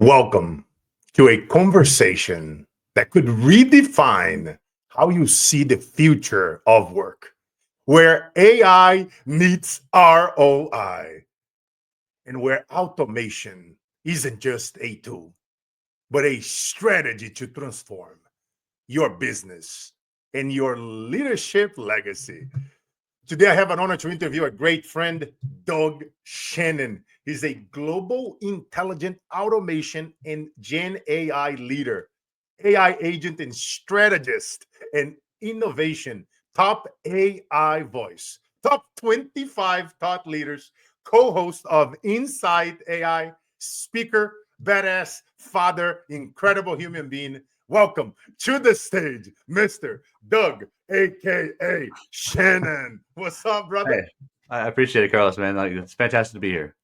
Welcome to a conversation that could redefine how you see the future of work, where AI meets ROI, and where automation isn't just a tool, but a strategy to transform your business and your leadership legacy. Today, I have an honor to interview a great friend, Doug Shannon. He's a global intelligent automation and Gen AI leader, AI agent and strategist, and innovation, top AI voice, top 25 thought leaders, co host of Inside AI, speaker, badass, father, incredible human being. Welcome to the stage, Mr. Doug, aka Shannon. What's up, brother? Hey, I appreciate it, Carlos, man. Like, it's fantastic to be here.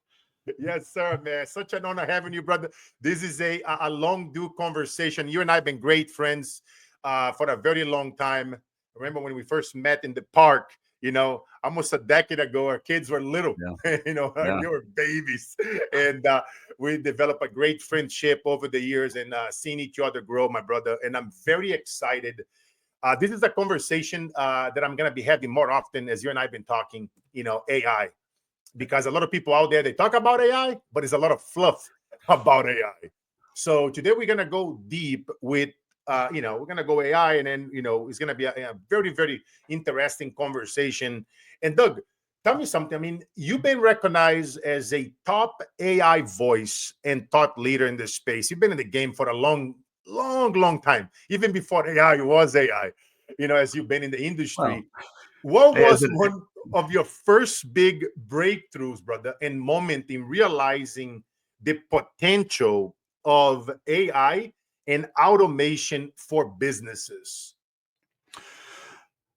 Yes, sir, man. Such an honor having you, brother. This is a long due conversation. You and I have been great friends for a very long time. I remember when we first met in the park, almost a decade ago. Our kids were little, Yeah, yeah. they were babies. And we developed a great friendship over the years and seeing each other grow, my brother. And I'm very excited. This is a conversation that I'm going to be having more often as you and I have been talking, AI, because a lot of people out there, they talk about AI, but it's a lot of fluff about AI. So today we're going to go deep with, we're going to go AI, and then, it's going to be a very, very interesting conversation. And Doug, tell me something. I mean, you've been recognized as a top AI voice and thought leader in this space. You've been in the game for a long, long, long time, even before AI was AI, as you've been in the Well, industry. What hey, was one of your first big breakthroughs, brother, and moment in realizing the potential of AI and automation for businesses?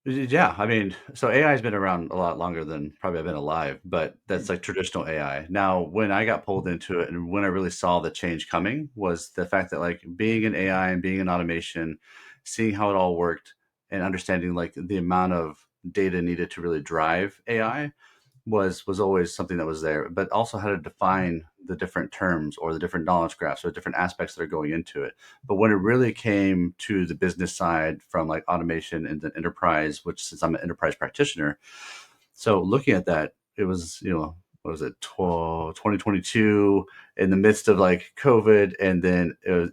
yeah, I mean, so AI has been around a lot longer than probably I've been alive, but that's like traditional AI. Now, when I got pulled into it and when I really saw the change coming was the fact that like being in AI and being in automation, seeing how it all worked and understanding like the amount of data needed to really drive AI was always something that was there, but also how to define the different terms or the different knowledge graphs or different aspects that are going into it. But when it really came to the business side from like automation and the enterprise, which since I'm an enterprise practitioner, so looking at that, it was, what was it, 2022 in the midst of like COVID. And then, it was,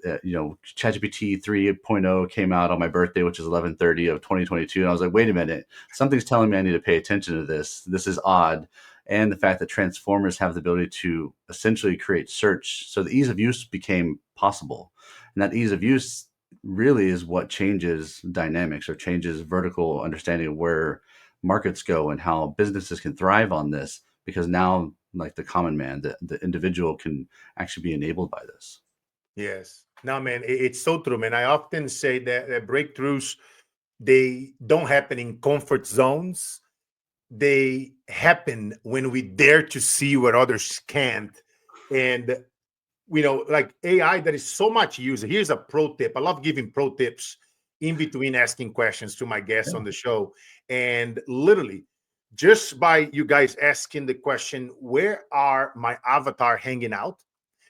ChatGPT 3.0 came out on my birthday, which is 11/30 of 2022. And I was like, wait a minute, something's telling me I need to pay attention to this. This is odd. And the fact that transformers have the ability to essentially create search. So the ease of use became possible. And that ease of use really is what changes dynamics or changes vertical understanding of where markets go and how businesses can thrive on this, because now like the common man, the individual can actually be enabled by this. Yes. Now, man, it's so true, man. I often say that breakthroughs, they don't happen in comfort zones. They happen when we dare to see what others can't. And like AI, that is so much used. Here's a pro tip. I love giving pro tips in between asking questions to my guests Yeah. on the show. And literally, just by you guys asking the question, where are my avatar hanging out?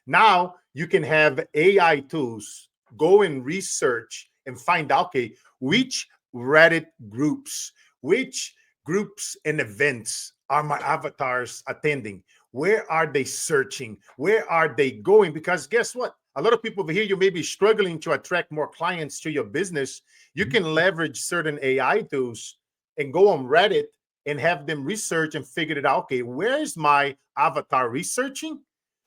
Now you can have AI tools go and research and find out, okay, which Reddit groups, which groups and events are my avatars attending? Where are they searching? Where are they going? Because guess what? A lot of people over here, you may be struggling to attract more clients to your business. You can leverage certain AI tools and go on Reddit and have them research and figure it out. Okay, where is my avatar researching?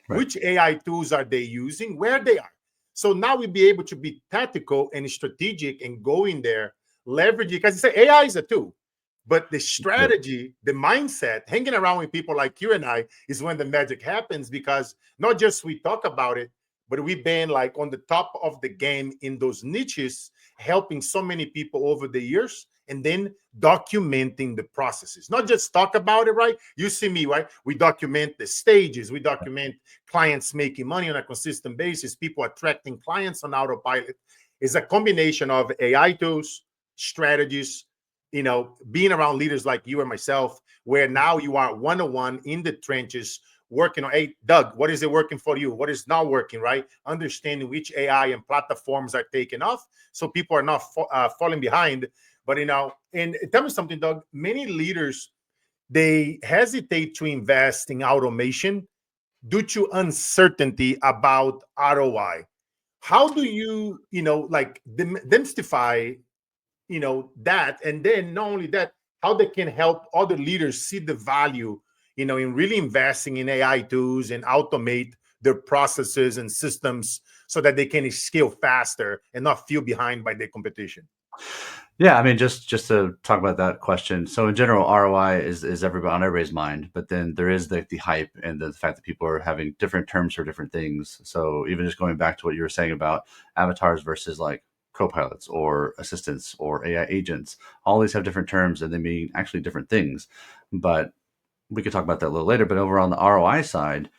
Right. Which AI tools are they using? Where they are? So now we'll be able to be tactical and strategic and go in there, leverage it. Because you say AI is a tool, but the Right. strategy, the mindset, hanging around with people like you and I is when the magic happens, because not just we talk about it, but we've been like on the top of the game in those niches, helping so many people over the years, and then documenting the processes. Not just talk about it, right? You see me, right? We document the stages, we document clients making money on a consistent basis, people attracting clients on autopilot. It's a combination of AI tools, strategies, being around leaders like you and myself, where now you are one-on-one in the trenches working on, hey, Doug, what is it working for you? What is not working, right? Understanding which AI and platforms are taking off so people are not falling behind. But, and tell me something, Doug, many leaders, they hesitate to invest in automation due to uncertainty about ROI. How do you, like demystify, that, and then not only that, how they can help other leaders see the value, in really investing in AI tools and automate their processes and systems so that they can scale faster and not feel behind by their competition? Yeah, I mean, just to talk about that question. So in general, ROI is everybody on everybody's mind, but then there is the hype and the fact that people are having different terms for different things. So even just going back to what you were saying about avatars versus like co-pilots or assistants or AI agents, all these have different terms and they mean actually different things. But we could talk about that a little later. But over on the ROI side,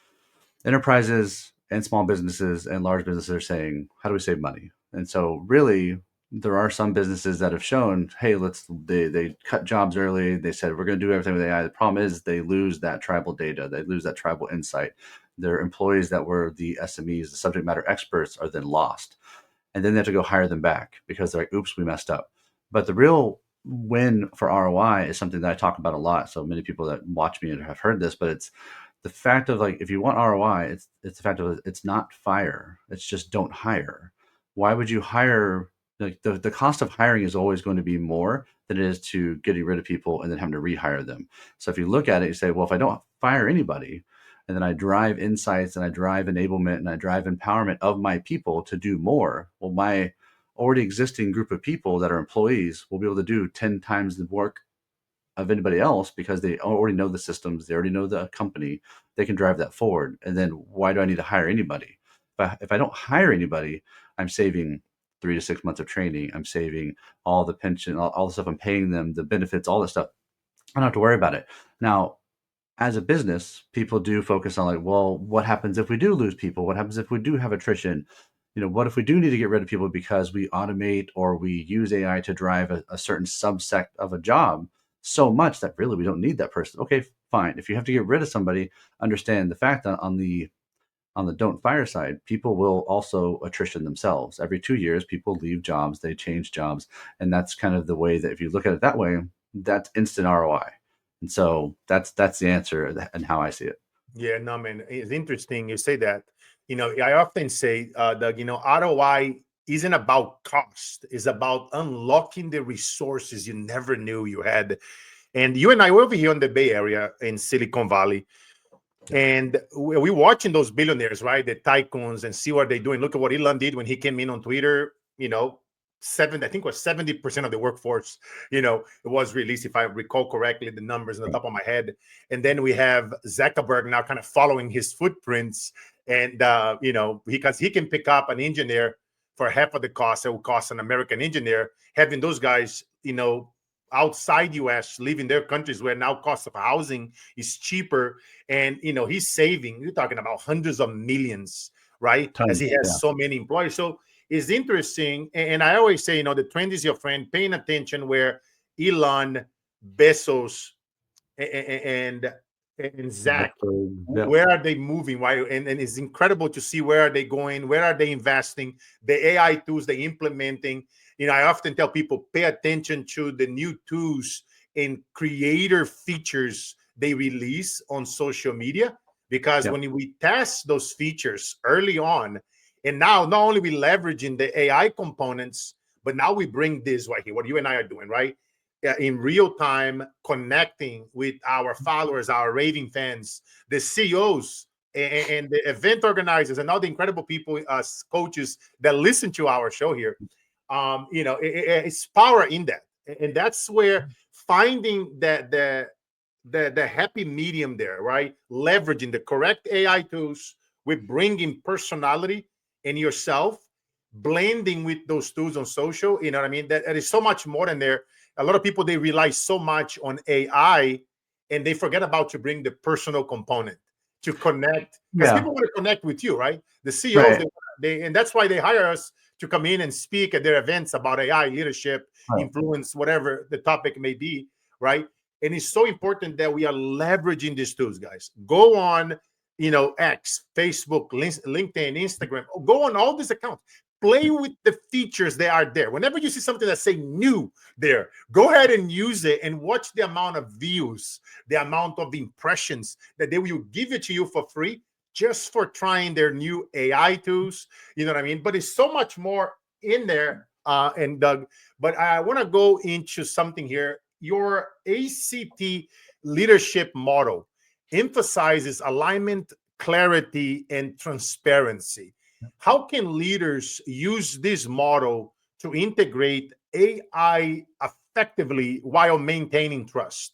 enterprises and small businesses and large businesses are saying, how do we save money? And so really there are some businesses that have shown, hey, they cut jobs early. They said, we're going to do everything with AI. The problem is they lose that tribal data. They lose that tribal insight. Their employees that were the SMEs, the subject matter experts, are then lost. And then they have to go hire them back because they're like, oops, we messed up. But the real win for ROI is something that I talk about a lot. So many people that watch me and have heard this, but it's the fact of like, if you want ROI, it's the fact of it's not fire. It's just don't hire. Why would you hire? Like the cost of hiring is always going to be more than it is to getting rid of people and then having to rehire them. So if you look at it, you say, well, if I don't fire anybody and then I drive insights and I drive enablement and I drive empowerment of my people to do more, well, my already existing group of people that are employees will be able to do 10 times the work of anybody else because they already know the systems, they already know the company, they can drive that forward. And then why do I need to hire anybody? If I don't hire anybody, I'm saving 3 to 6 months of training. I'm saving all the pension, all the stuff I'm paying them, the benefits, all that stuff. I don't have to worry about it. Now, as a business, people do focus on like, well, what happens if we do lose people? What happens if we do have attrition? What if we do need to get rid of people because we automate or we use AI to drive a certain subsect of a job so much that really we don't need that person? Okay, fine. If you have to get rid of somebody, understand the fact that on the don't fire side, people will also attrition themselves. Every 2 years, people leave jobs, they change jobs. And that's kind of the way that if you look at it that way, that's instant ROI. And so that's the answer and how I see it. Yeah, no, man, it's interesting you say that. I often say, Doug, ROI isn't about cost, it's about unlocking the resources you never knew you had. And you and I were over here in the Bay Area in Silicon Valley, and we're watching those billionaires, right? The tycoons, and see what they're doing. Look at what Elon did when he came in on Twitter. I think it was 70% of the workforce, it was released, if I recall correctly, the numbers on the top of my head. And then we have Zuckerberg now kind of following his footprints. And, because he can pick up an engineer for half of the cost it will cost an American engineer, having those guys, outside US, leaving their countries where now cost of housing is cheaper. And, he's saving, you're talking about hundreds of millions, right? As Tons, he has yeah. so many employees. So it's interesting. And I always say, the trend is your friend, paying attention where Elon, Bezos, and Zach, Yep. where are they moving? Why? And it's incredible to see where are they going, where are they investing, the AI tools they implementing. I often tell people, pay attention to the new tools and creator features they release on social media, because Yep. when we test those features early on, and now not only we leveraging the AI components, but now we bring this right here, what you and I are doing, right? In real time, connecting with our followers, our raving fans, the CEOs, and the event organizers, and all the incredible people, coaches that listen to our show here. It's power in that, and that's where finding the happy medium there, right? Leveraging the correct AI tools with bringing personality in yourself, blending with those tools on social. You know what I mean? That is so much more than there. A lot of people, they rely so much on AI and they forget about to bring the personal component to connect, because Yeah. people want to connect with you, right? The CEOs, Right. and that's why they hire us to come in and speak at their events about AI, leadership, Right. influence, whatever the topic may be, right? And it's so important that we are leveraging these tools, guys. Go on, X, Facebook, LinkedIn, Instagram. Go on all these accounts. Play with the features that are there. Whenever you see something that say new there, go ahead and use it and watch the amount of views, the amount of impressions that they will give it to you for free just for trying their new AI tools. You know what I mean? But it's so much more in there. And Doug, but I want to go into something here. Your ACT leadership model emphasizes alignment, clarity, and transparency. How can leaders use this model to integrate AI effectively while maintaining trust?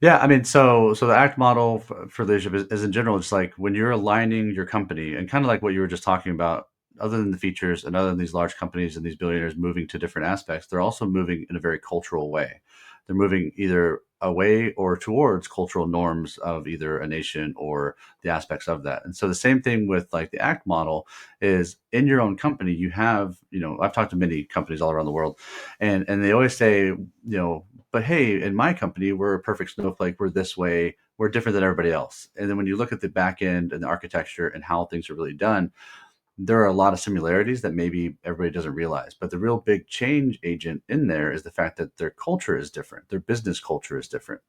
Yeah, I mean, so the ACT model for leadership is in general, it's like when you're aligning your company and kind of like what you were just talking about, other than the features and other than these large companies and these billionaires moving to different aspects, they're also moving in a very cultural way. They're moving either away or towards cultural norms of either a nation or the aspects of that. And so the same thing with like the ACT model is in your own company, you have, I've talked to many companies all around the world, and they always say, but hey, in my company, we're a perfect snowflake. We're this way. We're different than everybody else. And then when you look at the back end and the architecture and how things are really done, there are a lot of similarities that maybe everybody doesn't realize. But the real big change agent in there is the fact that their culture is different. Their business culture is different.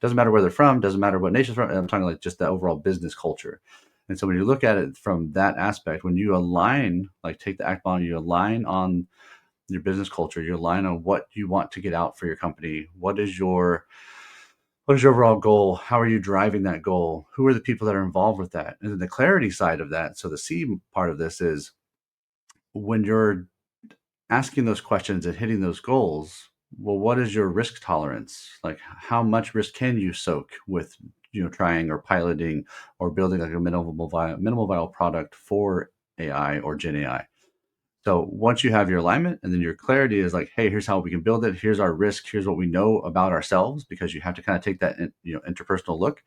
Doesn't matter where they're from. Doesn't matter what nation's from. I'm talking like just the overall business culture. And so when you look at it from that aspect, when you align, like take the ACT model, you align on your business culture, you align on what you want to get out for your company. What is your overall goal? How are you driving that goal? Who are the people that are involved with that? And then the clarity side of that. So the C part of this is when you're asking those questions and hitting those goals, well, what is your risk tolerance? Like how much risk can you soak with, trying or piloting or building like a minimal viable product for AI or Gen AI? So once you have your alignment and then your clarity is like, hey, here's how we can build it. Here's our risk. Here's what we know about ourselves, because you have to kind of take that, interpersonal look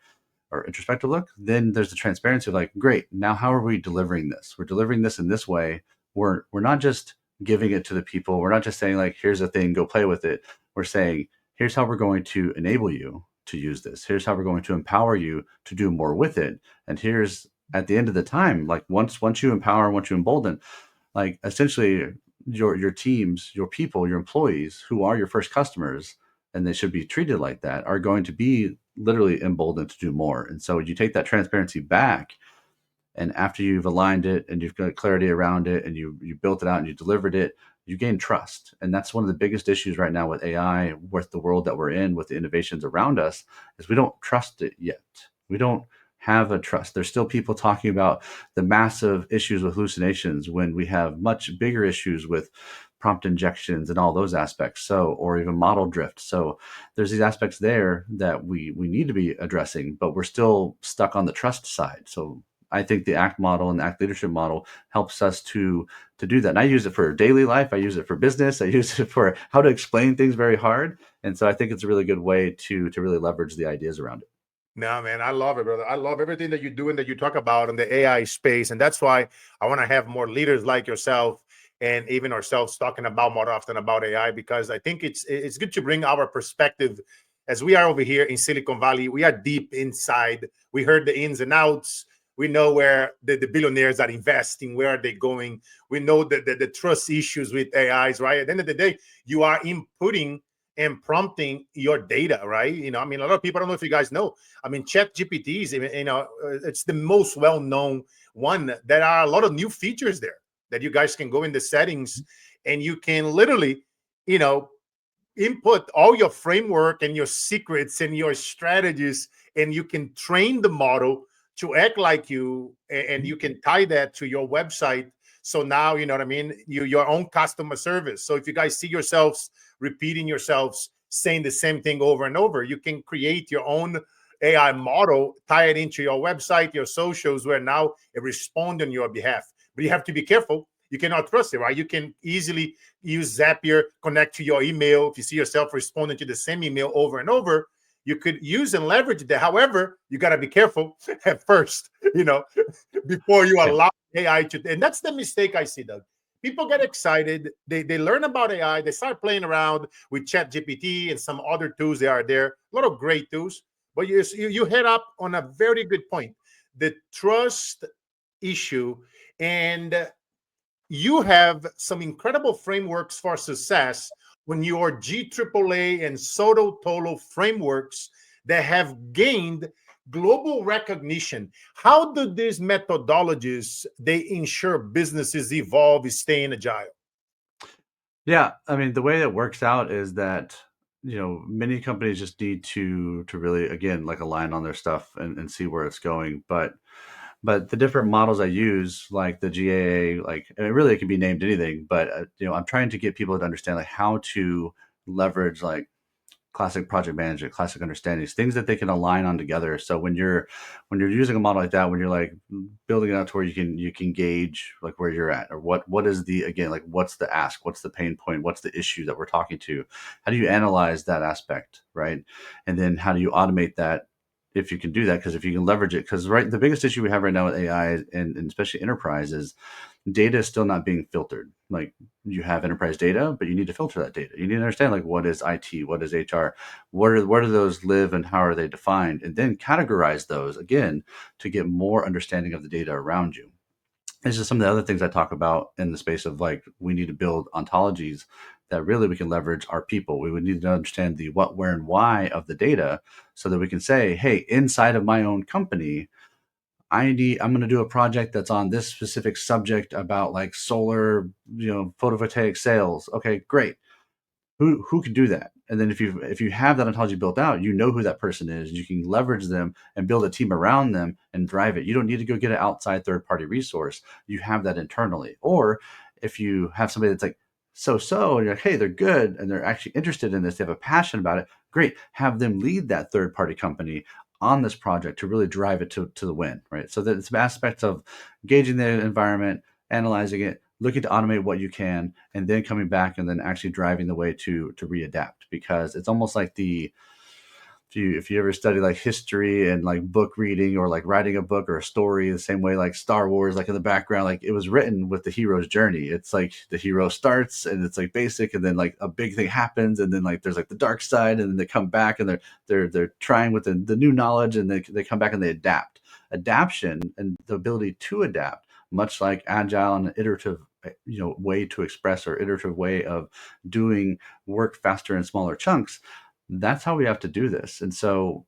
or introspective look. Then there's the transparency of like, great, now how are we delivering this? We're delivering this in this way. We're not just giving it to the people. We're not just saying like, here's a thing, go play with it. We're saying, here's how we're going to enable you to use this. Here's how we're going to empower you to do more with it. And here's at the end of the time, like once you empower, once you embolden, like essentially your teams, your people, your employees who are your first customers, and they should be treated like that, are going to be literally emboldened to do more. And so you take that transparency back, and after you've aligned it and you've got clarity around it and you built it out and you delivered it, you gain trust. And that's one of the biggest issues right now with AI, with the world that we're in, with the innovations around us, is we don't trust it yet. We don't have a trust. There's still people talking about the massive issues with hallucinations when we have much bigger issues with prompt injections and all those aspects. So, or even model drift. So there's these aspects there that we need to be addressing, but we're still stuck on the trust side. So I think the ACT model and the ACT leadership model helps us to do that. And I use it for daily life. I use it for business. I use it for how to explain things very hard. And so I think it's a really good way to really leverage the ideas around it. No, man, I love it, brother. I love everything that you do and that you talk about in the AI space. And that's why I want to have more leaders like yourself and even ourselves talking about more often about AI, because I think it's good to bring our perspective. As we are over here in Silicon Valley, we are deep inside. We heard the ins and outs. We know where the billionaires are investing, where are they going. We know the trust issues with AIs, right? At the end of the day, you are inputting and prompting your data, right? I mean, a lot of people, I don't know if you guys know, I mean, Chat GPTs, it's the most well-known one. There are a lot of new features there that you guys can go in the settings and you can literally, input all your framework and your secrets and your strategies, and you can train the model to act like you, and you can tie that to your website. So now, you know what I mean, your own customer service. So if you guys see yourselves repeating yourselves saying the same thing over and over, you can create your own AI model, tie it into your website, your socials, where now it responds on your behalf. But you have to be careful. You cannot trust it, right? You can easily use Zapier, connect to your email. If you see yourself responding to the same email over and over, you could use and leverage that. However, you got to be careful at first, before you allow AI to. And that's the mistake I see, Doug. People get excited. They learn about AI. They start playing around with Chat GPT and some other tools that are there. A lot of great tools. But you hit up on a very good point. the trust issue. And you have some incredible frameworks for success when your GAAA and Soto Tolo frameworks that have gained global recognition. How do these methodologies they ensure businesses evolve, staying agile? Yeah, I mean, the way it works out is that, many companies just need to really, again, like align on their stuff and see where it's going. But the different models I use, like the GAA, like, and it can be named anything, but I'm trying to get people to understand like how to leverage like classic project management, classic understandings, things that they can align on together. So when you're using a model like that, when you're like building it out to where you can gauge like where you're at, or what is the, again, like what's the ask, what's the pain point, what's the issue that we're talking to, how do you analyze that aspect, right? And then how do you automate that, if you can do that, because if you can leverage it, because right, the biggest issue we have right now with AI and especially enterprise is data is still not being filtered. Like, you have enterprise data, but you need to filter that data. You need to understand like what is IT, what is HR, where do those live and how are they defined, and then categorize those again to get more understanding of the data around you. This is some of the other things I talk about in the space of like, we need to build ontologies that really we can leverage our people. We would need to understand the what, where, and why of the data so that we can say, hey, inside of my own company, I'm going to do a project that's on this specific subject about like solar, photovoltaic sales. Okay, great. Who can do that? And then if you have that ontology built out, you know who that person is. You can leverage them and build a team around them and drive it. You don't need to go get an outside third party resource. You have that internally. Or if you have somebody that's like and you're like, hey, they're good and they're actually interested in this, they have a passion about it. Great, have them lead that third party company on this project to really drive it to the win, right? So that it's aspects of gauging the environment, analyzing it, looking to automate what you can, and then coming back and then actually driving the way to readapt. Because it's almost like if you ever study like history and like book reading or like writing a book or a story, the same way like Star Wars, like in the background, like it was written with the hero's journey. It's like the hero starts and it's like basic, and then like a big thing happens, and then like there's like the dark side, and then they come back and they're trying with the new knowledge, and they come back and they adapt. Adaption and the ability to adapt, much like agile and iterative way to express, or iterative way of doing work faster in smaller chunks. That's how we have to do this. And so,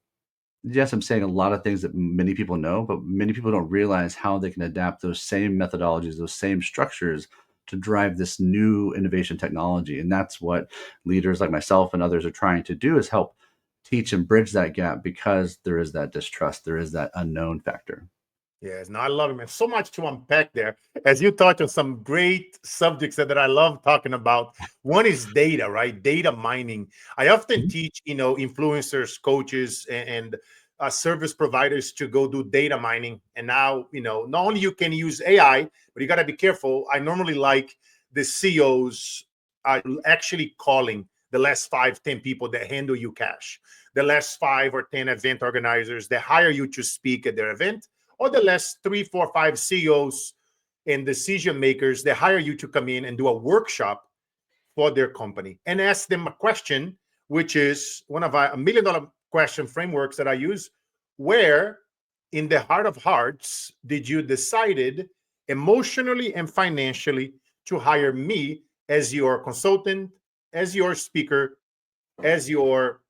yes, I'm saying a lot of things that many people know, but many people don't realize how they can adapt those same methodologies, those same structures to drive this new innovation technology. And that's what leaders like myself and others are trying to do, is help teach and bridge that gap, because there is that distrust, there is that unknown factor. Yes, no, I love it, man. So much to unpack there. As you touch on some great subjects that I love talking about. One is data, right? Data mining. I often Mhm. teach, influencers, coaches, and service providers to go do data mining. And now, not only you can use AI, but you got to be careful. I normally like the CEOs are actually calling the last 5, 10 people that handle you cash, the last 5 or 10 event organizers that hire you to speak at their event, or the last 3, 4, 5 CEOs and decision makers that hire you to come in and do a workshop for their company and ask them a question, which is one of a $1 million question frameworks that I use. Where in the heart of hearts did you decided emotionally and financially to hire me as your consultant, as your speaker, as your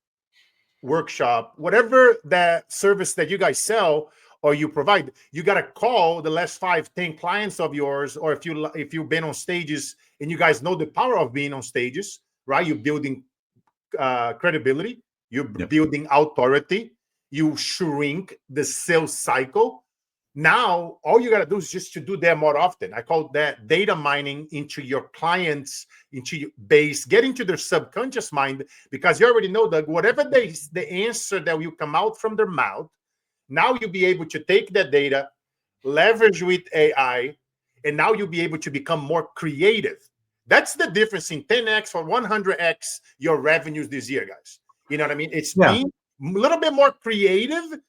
workshop, whatever that service that you guys sell or you provide? You got to call the last 5, 10 clients of yours, or if you've been on stages and you guys know the power of being on stages, right? You're building credibility, you're Yep. building authority, you shrink the sales cycle. Now all you got to do is just to do that more often. I call that data mining into your clients, into your base, get into their subconscious mind, because you already know that whatever the answer that will come out from their mouth, now you'll be able to take that data, leverage with AI, and now you'll be able to become more creative. That's the difference in 10x or 100x your revenues this year, guys. You know what I mean? It's Yeah. being a little bit more creative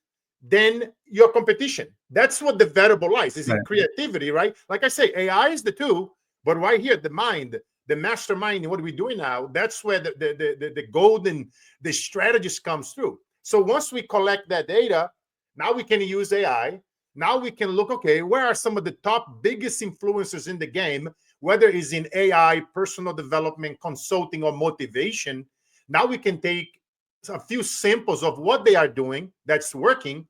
than your competition. That's what the variable lies, is in Right. creativity, right? Like I say, AI is the tool, but right here, the mind, the mastermind, and what are we doing now? That's where the golden, the strategist comes through. So once we collect that data, now we can use AI. Now we can look, okay, where are some of the top biggest influencers in the game, whether it's in AI, personal development, consulting, or motivation. Now we can take a few samples of what they are doing that's working,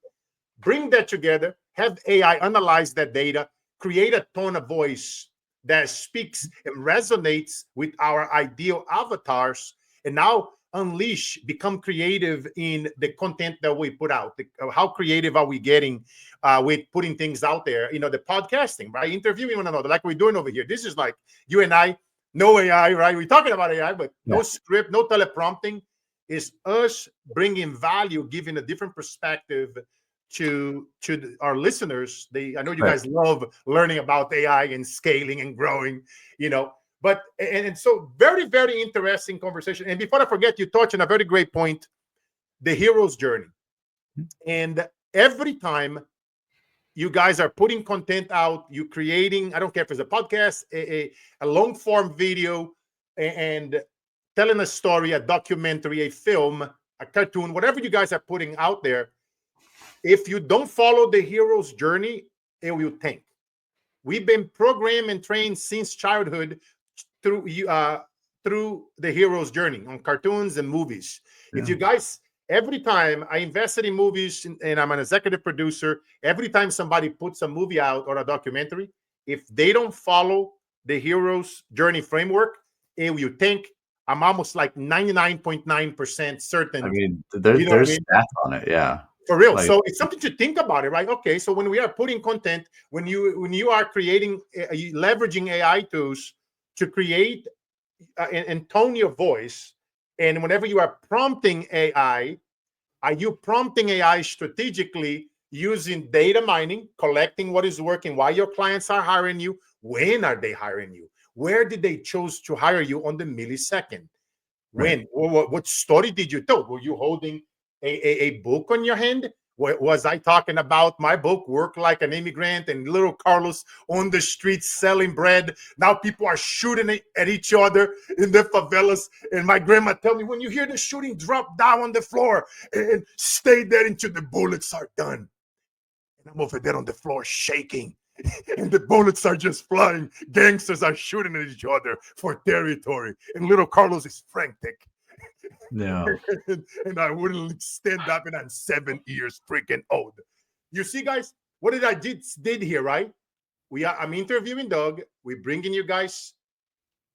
bring that together, have AI analyze that data, create a tone of voice that speaks and resonates with our ideal avatars, and now unleash, become creative in the content that we put out. How creative are we getting with putting things out there? The podcasting, right? Interviewing one another, like we're doing over here. This is like you and I, no AI, right? We're talking about AI, but no script, no teleprompting. Is us bringing value, giving a different perspective to our listeners. I know you guys love learning about AI and scaling and growing, but and so very, very interesting conversation. And before I forget, you touched on a very great point, the hero's journey. And every time you guys are putting content out, you creating, I don't care if it's a podcast, a long form video, and telling a story, a documentary, a film, a cartoon, whatever you guys are putting out there, if you don't follow the hero's journey, it will tank. We've been programmed and trained since childhood through the hero's journey on cartoons and movies. Yeah. If you guys, every time I invested in movies and I'm an executive producer, every time somebody puts a movie out or a documentary, if they don't follow the hero's journey framework, it will tank. I'm almost like 99.9% certain. I mean, there's stats on it. Yeah. For real. So it's something to think about it, right? Okay. So when we are putting content, when you are creating, leveraging AI tools to create and tone your voice, and whenever you are prompting AI, are you prompting AI strategically using data mining, collecting what is working, why your clients are hiring you, when are they hiring you, where did they choose to hire you on the millisecond, when, what story did you tell? Were you holding a book on your hand? Was I talking about my book, Work Like an Immigrant, and little Carlos on the streets selling bread? Now people are shooting at each other in the favelas. And my grandma tell me, when you hear the shooting, drop down on the floor and stay there until the bullets are done. And I'm over there on the floor shaking. And the bullets are just flying. Gangsters are shooting at each other for territory. And little Carlos is frantic. No. And I wouldn't stand up, and I'm 7 years freaking old. You see, guys, what I did here, right? I'm interviewing Doug. We're bringing you guys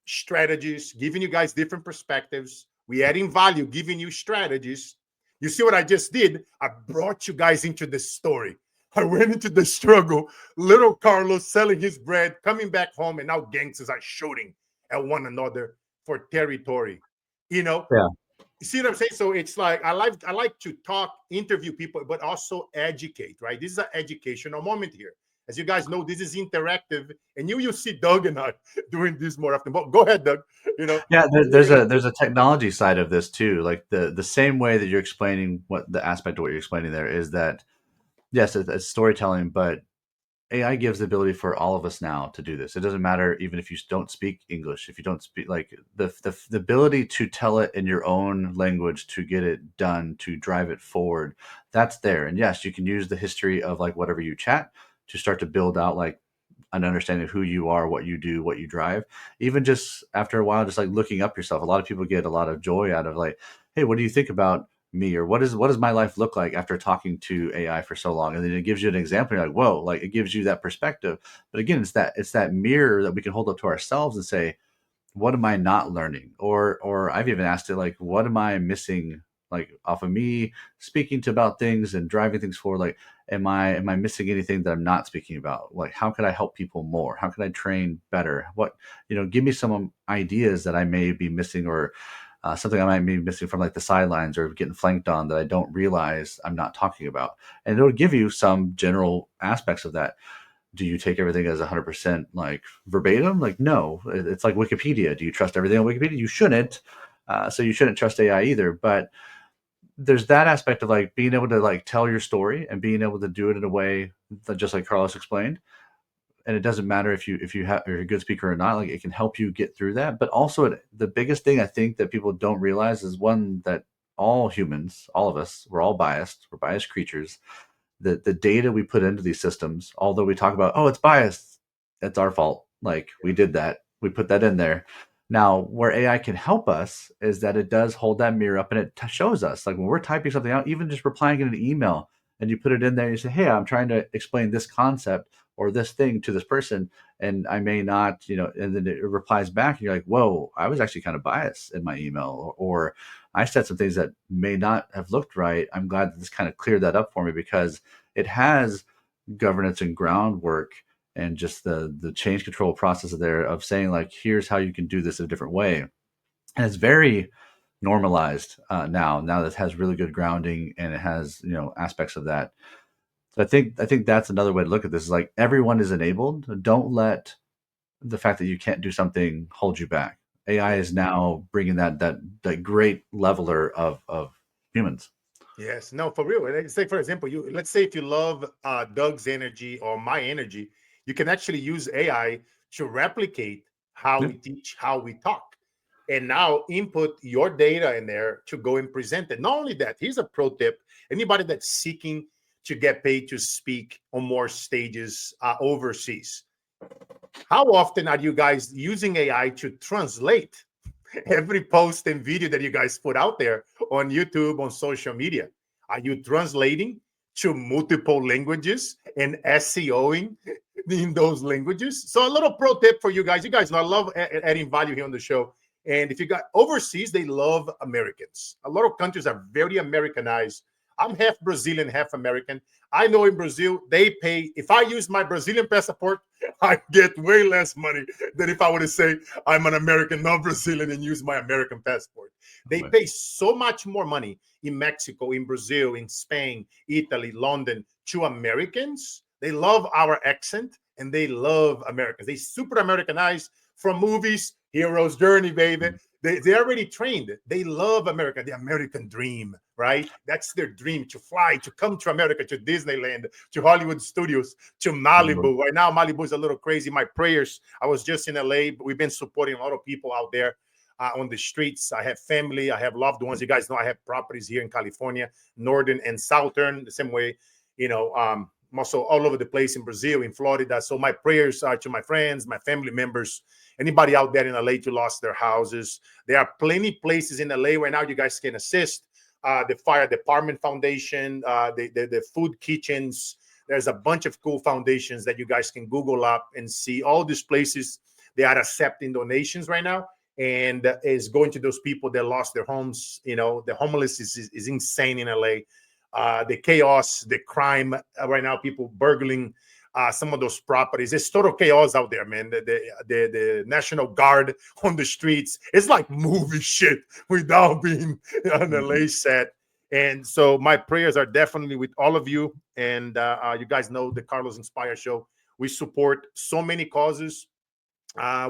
strategies, giving you guys different perspectives. We're adding value, giving you strategies. You see what I just did? I brought you guys into the story. I went into the struggle. Little Carlos selling his bread, coming back home, and now gangsters are shooting at one another for territory. Yeah. You see what I'm saying? So it's like I like to talk, interview people, but also educate, right? This is an educational moment here. As you guys know, this is interactive, and you see Doug and I doing this more often. But go ahead, Doug. Yeah, there's a technology side of this too. Like the same way that you're explaining what the aspect of what you're explaining there is that yes, it's storytelling, but AI gives the ability for all of us now to do this. It doesn't matter even if you don't speak English, if you don't speak, like the ability to tell it in your own language, to get it done, to drive it forward, that's there. And yes, you can use the history of like whatever you chat to start to build out like an understanding of who you are, what you do, what you drive. Even just after a while, just like looking up yourself. A lot of people get a lot of joy out of like, hey, what do you think about me, or what does my life look like after talking to AI for so long? And then it gives you an example. You're like, whoa, like it gives you that perspective. But again, it's that mirror that we can hold up to ourselves and say, what am I not learning? Or I've even asked it, like, what am I missing, like off of me speaking to about things and driving things forward? Like, am I missing anything that I'm not speaking about? Like, how can I help people more? How can I train better? What, give me some ideas that I may be missing, or something I might be missing from like the sidelines or getting flanked on that I don't realize I'm not talking about. And it'll give you some general aspects of that. Do you take everything as 100% like verbatim? Like, no, it's like Wikipedia. Do you trust everything on Wikipedia? You shouldn't. So you shouldn't trust AI either. But there's that aspect of like being able to like tell your story and being able to do it in a way that, just like Carlos explained. And it doesn't matter if you're a good speaker or not, like it can help you get through that. But also the biggest thing I think that people don't realize is one, that all humans, all of us, we're all biased. We're biased creatures. the data we put into these systems, although we talk about, oh, it's biased, that's our fault. Like we did that, we put that in there. Now, where AI can help us is that it does hold that mirror up and it shows us, like when we're typing something out, even just replying in an email, and you put it in there and you say, hey, I'm trying to explain this concept or this thing to this person, and I may not, and then it replies back, and you're like, whoa, I was actually kind of biased in my email, or I said some things that may not have looked right. I'm glad that this kind of cleared that up for me, because it has governance and groundwork and just the change control process there of saying, like, here's how you can do this a different way. And it's very normalized now that it has really good grounding, and it has aspects of that. So I think that's another way to look at this, is like everyone is enabled. Don't let the fact that you can't do something hold you back. AI is now bringing that great leveler of humans. Yes, no, for real. Let's say, for example, let's say if you love Doug's energy or my energy, you can actually use AI to replicate how Yeah. we teach, how we talk, and now input your data in there to go and present it. Not only that, here's a pro tip: anybody that's seeking to get paid to speak on more stages overseas, how often are you guys using AI to translate every post and video that you guys put out there on YouTube, on social media? Are you translating to multiple languages and SEOing in those languages? So a little pro tip for you guys. You guys know I love adding value here on the show. And if you got overseas, they love Americans. A lot of countries are very Americanized. I'm half Brazilian, half American. I know in Brazil, they pay, if I use my Brazilian passport, I get way less money than if I were to say I'm an American, not Brazilian, and use my American passport. They Right. pay so much more money in Mexico, in Brazil, in Spain, Italy, London to Americans. They love our accent and they love Americans. They super Americanized from movies, Hero's Journey, baby. Mhm. They already trained. They love America, the American dream, right? That's their dream, to fly, to come to America, to Disneyland, to Hollywood studios, to Malibu. Right now, Malibu is a little crazy. My prayers. I was just in LA, but we've been supporting a lot of people out there on the streets. I have family, I have loved ones. You guys know I have properties here in California, northern and southern, the same way, I'm also all over the place in Brazil, in Florida. So my prayers are to my friends, my family members, anybody out there in LA to lost their houses. There are plenty places in LA right now you guys can assist. The Fire Department Foundation, the food kitchens. There's a bunch of cool foundations that you guys can Google up and see. All these places, they are accepting donations right now, and is going to those people that lost their homes. The homeless is insane in LA. The chaos, the crime right now, people burgling some of those properties. It's total chaos out there, man. The National Guard on the streets. It's like movie shit without being on the LA set. And so my prayers are definitely with all of you. And you guys know the Carlos Inspire Show. We support so many causes.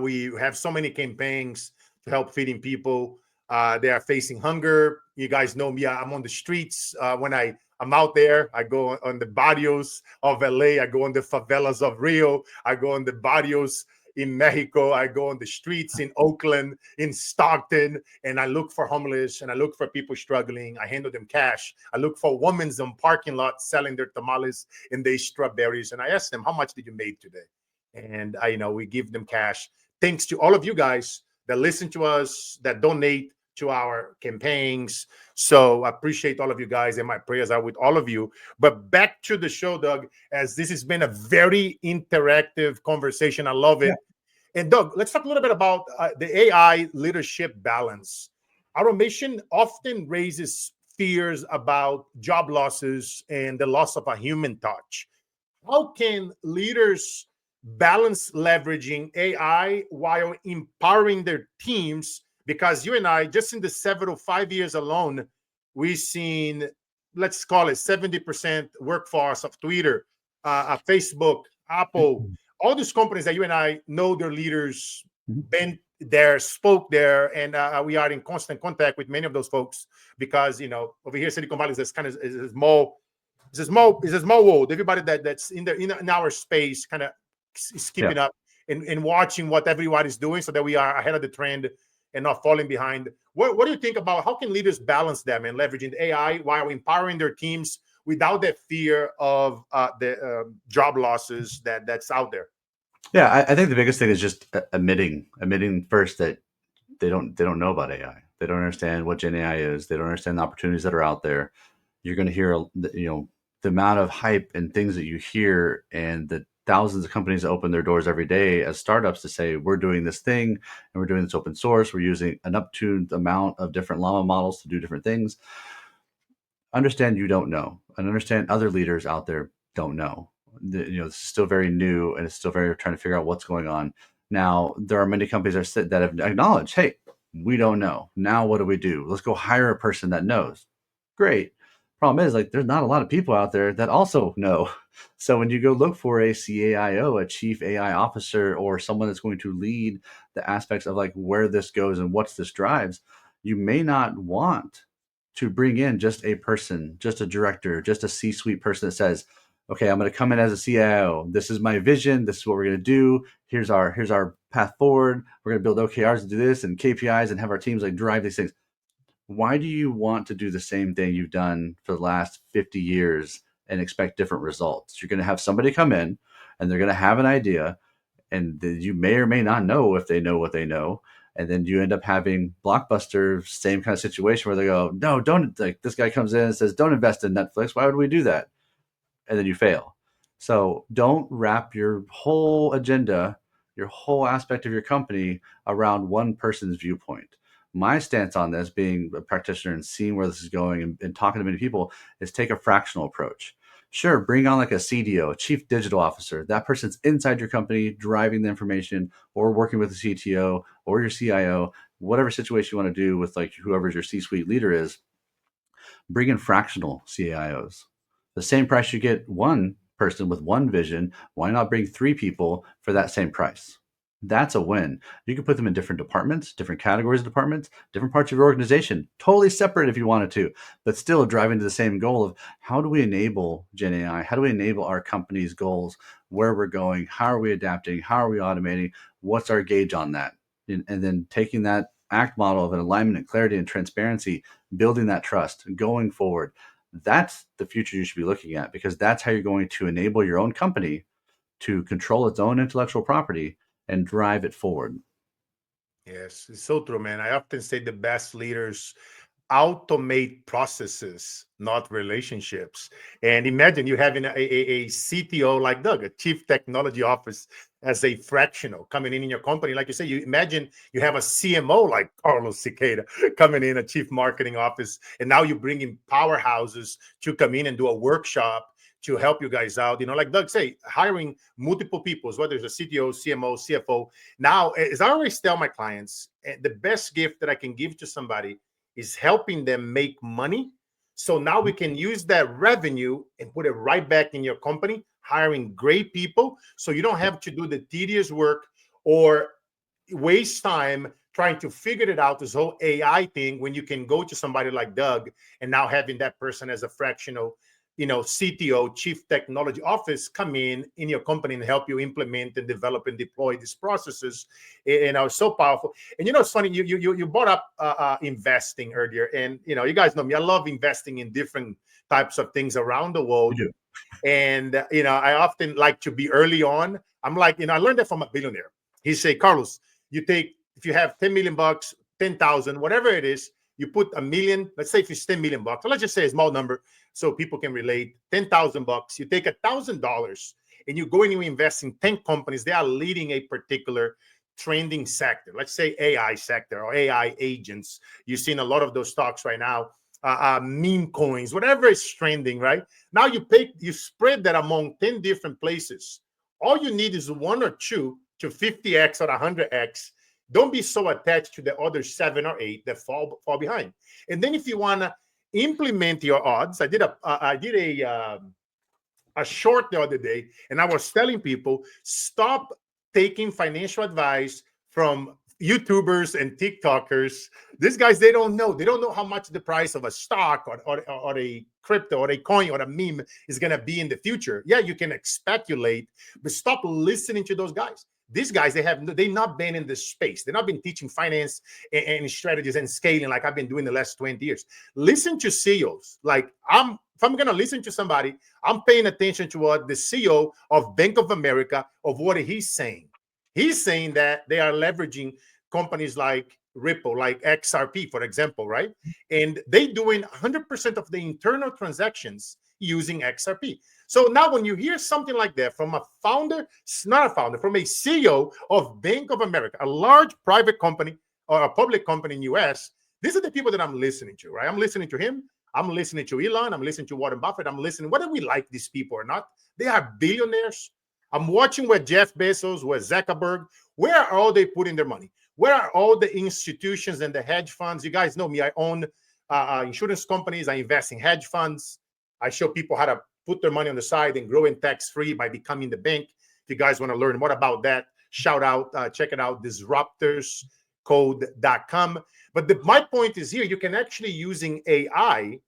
We have so many campaigns to help feeding people. They are facing hunger. You guys know me. I'm on the streets. When I'm out there, I go on the barrios of LA. I go on the favelas of Rio. I go on the barrios in Mexico. I go on the streets in Oakland, in Stockton, and I look for homeless and I look for people struggling. I handle them cash. I look for women in parking lots selling their tamales and their strawberries. And I ask them, how much did you make today? And we give them cash. Thanks to all of you guys that listen to us, that donate to our campaigns. So I appreciate all of you guys, and my prayers are with all of you. But back to the show, Doug, as this has been a very interactive conversation. I love it. Yeah. And Doug, let's talk a little bit about the AI leadership balance. Automation often raises fears about job losses and the loss of a human touch. How can leaders balance leveraging AI while empowering their teams? Because you and I, just in the several 5 years alone, we've seen, let's call it 70% workforce of Twitter, Facebook, Apple, all these companies that you and I know their leaders, been there, spoke there, and we are in constant contact with many of those folks because, over here, Silicon Valley is kind of is a small world. Everybody that's in our space kind of is keeping up and watching what everybody's doing so that we are ahead of the trend and not falling behind. What do you think about how can leaders balance them and leveraging AI while empowering their teams without that fear of the job losses that's out there. Yeah, I think the biggest thing is just admitting first that they don't know about AI. They don't understand what Gen AI is. They don't understand the opportunities that are out there. You're going to hear, the amount of hype and things that you hear, and the thousands of companies that open their doors every day as startups to say, we're doing this thing and we're doing this open source. We're using an up-tuned amount of different llama models to do different things. Understand you don't know, and understand other leaders out there don't know. This is still very new, and it's still very trying to figure out what's going on. Now, there are many companies that have acknowledged, hey, we don't know. Now, what do we do? Let's go hire a person that knows. Great. Problem is, like, there's not a lot of people out there that also know. So when you go look for a CAIO, a chief AI officer, or someone that's going to lead the aspects of like where this goes and what's this drives, you may not want to bring in just a person, just a director, just a C-suite person that says, okay, I'm going to come in as a CIO. This is my vision. This is what we're going to do. Here's our path forward. We're going to build OKRs to do this and KPIs and have our teams like drive these things. Why do you want to do the same thing you've done for the last 50 years and expect different results? You're going to have somebody come in and they're going to have an idea, and you may or may not know if they know what they know. And then you end up having Blockbuster, same kind of situation where they go, no, don't, like, this guy comes in and says, don't invest in Netflix. Why would we do that? And then you fail. So don't wrap your whole agenda, your whole aspect of your company around one person's viewpoint. My stance on this, being a practitioner and seeing where this is going, and talking to many people, is take a fractional approach. Sure, bring on like a CDO, a chief digital officer. That person's inside your company, driving the information, or working with the CTO or your CIO, whatever situation you want to do with like whoever your C-suite leader is. Bring in fractional CIOs. The same price you get one person with one vision, why not bring three people for that same price? That's a win. You can put them in different departments, different categories of departments, different parts of your organization, totally separate if you wanted to, but still driving to the same goal of how do we enable Gen AI? How do we enable our company's goals, where we're going? How are we adapting? How are we automating? What's our gauge on that? And then taking that ACT model of an alignment and clarity and transparency, building that trust going forward. That's the future you should be looking at, because that's how you're going to enable your own company to control its own intellectual property and drive it forward. Yes, it's so true, man. I often say the best leaders automate processes, not relationships. And imagine you having a CTO like Doug, a chief technology office, as a fractional coming in your company. Like you say, you imagine you have a CMO like Carlos Cicada coming in, a chief marketing office, and now you bring in powerhouses to come in and do a workshop to help you guys out. Like Doug say, hiring multiple people, whether it's a CTO, CMO, CFO. Now, as I always tell my clients, the best gift that I can give to somebody is helping them make money. So now we can use that revenue and put it right back in your company, hiring great people. So you don't have to do the tedious work or waste time trying to figure it out, this whole AI thing, when you can go to somebody like Doug and now having that person as a fractional CTO, chief technology office, come in your company and help you implement and develop and deploy these processes. It's so powerful. And it's funny, you brought up investing earlier, and you guys know me, I love investing in different types of things around the world. You do. And I often like to be early on. I'm like, I learned that from a billionaire. He say, Carlos, if you have 10 million bucks, 10,000, whatever it is, you put $1 million. Let's say if it's 10 million bucks, so let's just say a small number so people can relate. 10,000 bucks. You take $1,000 and you go and you invest in 10 companies. They are leading a particular trending sector. Let's say AI sector or AI agents. You've seen a lot of those stocks right now. Meme coins, whatever is trending, right? Now you spread that among 10 different places. All you need is one or two to 50x or 100x. Don't be so attached to the other 7 or 8 that fall behind. And then if you want to implement your odds, I did a short the other day, and I was telling people, stop taking financial advice from YouTubers and TikTokers. These guys, they don't know how much the price of a stock or a crypto or a coin or a meme is going to be in the future. Yeah, you can speculate, but stop listening to those guys. These guys, they've not been in this space. They've not been teaching finance and strategies and scaling like I've been doing the last 20 years. Listen to CEOs. Like, I'm if I'm going to listen to somebody, I'm paying attention to what the CEO of Bank of America, of what he's saying. He's saying that they are leveraging companies like Ripple, like XRP, for example, right? And they doing 100% of the internal transactions using XRP. So now when you hear something like that from a founder, not a founder, from a CEO of Bank of America, a large private company or a public company in US, these are the people that I'm listening to, right? I'm listening to him. I'm listening to Elon. I'm listening to Warren Buffett. I'm listening, whether we like these people or not, they are billionaires. I'm watching where Jeff Bezos, where Zuckerberg, where are all they putting their money? Where are all the institutions and the hedge funds? You guys know me. I own insurance companies. I invest in hedge funds. I show people how to put their money on the side and grow in tax-free by becoming the bank. If you guys want to learn more about that, shout out, check it out, disruptorscode.com. But my point is here, you can actually using AI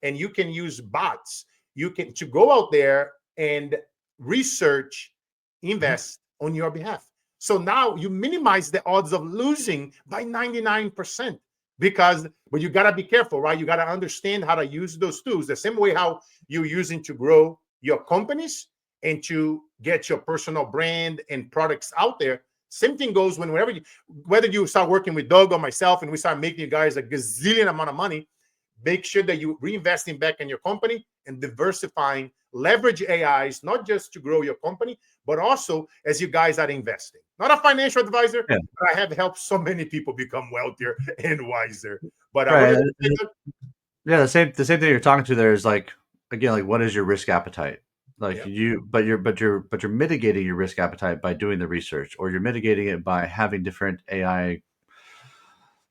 and you can use bots. You can to go out there and research, invest on your behalf. So now you minimize the odds of losing by 99%. But you gotta be careful, right? You gotta understand how to use those tools the same way how you're using to grow your companies and to get your personal brand and products out there. Same thing goes whether you start working with Doug or myself and we start making you guys a gazillion amount of money, make sure that you reinvesting back in your company and diversifying, leverage AIs, not just to grow your company, but also as you guys are investing. Not a financial advisor, Yeah. but I have helped so many people become wealthier and wiser. But Right. Yeah, the same thing you're talking to there is like, again, like what is your risk appetite? Like yeah. you're mitigating your risk appetite by doing the research, or you're mitigating it by having different AI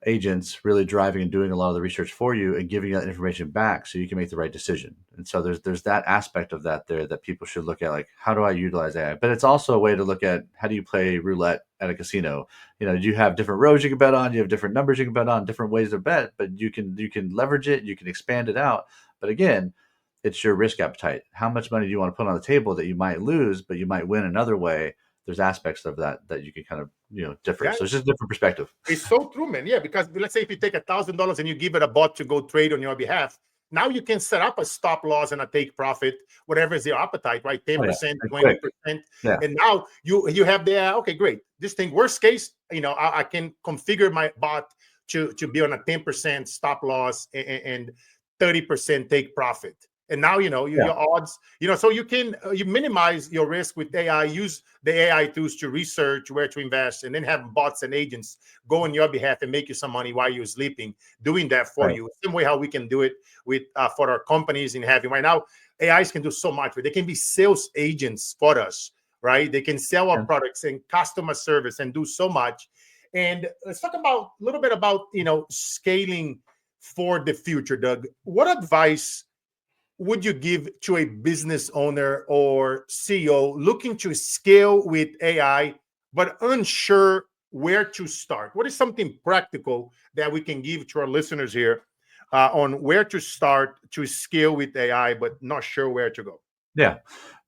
agents really driving and doing a lot of the research for you and giving you that information back so you can make the right decision. And so there's that aspect of that there that people should look at, like, how do I utilize AI? But it's also a way to look at, how do you play roulette at a casino? You know, you have different rows you can bet on, you have different numbers you can bet on, different ways to bet, but you can leverage it, you can expand it out. But again, it's your risk appetite. How much money do you want to put on the table that you might lose, but you might win another way? There's aspects of that you can kind of, differ. Yeah. So it's just a different perspective. It's so true, man. Yeah, because let's say if you take $1,000 and you give it a bot to go trade on your behalf, now you can set up a stop loss and a take profit, whatever is your appetite, right? 10%, 20%. Yeah. And now you have the okay, great. This thing, worst case, I can configure my bot to be on a 10% stop loss and 30% take profit. And now your odds, so you can you minimize your risk with AI. Use the AI tools to research where to invest, and then have bots and agents go on your behalf and make you some money while you're sleeping, doing that for you. Same way how we can do it with for our companies in having right now. AIs can do so much. They can be sales agents for us, right? They can sell our products and customer service and do so much. And let's talk a little bit about scaling for the future, Doug. What advice would you give to a business owner or CEO looking to scale with AI, but unsure where to start? What is something practical that we can give to our listeners here on where to start to scale with AI, but not sure where to go? Yeah.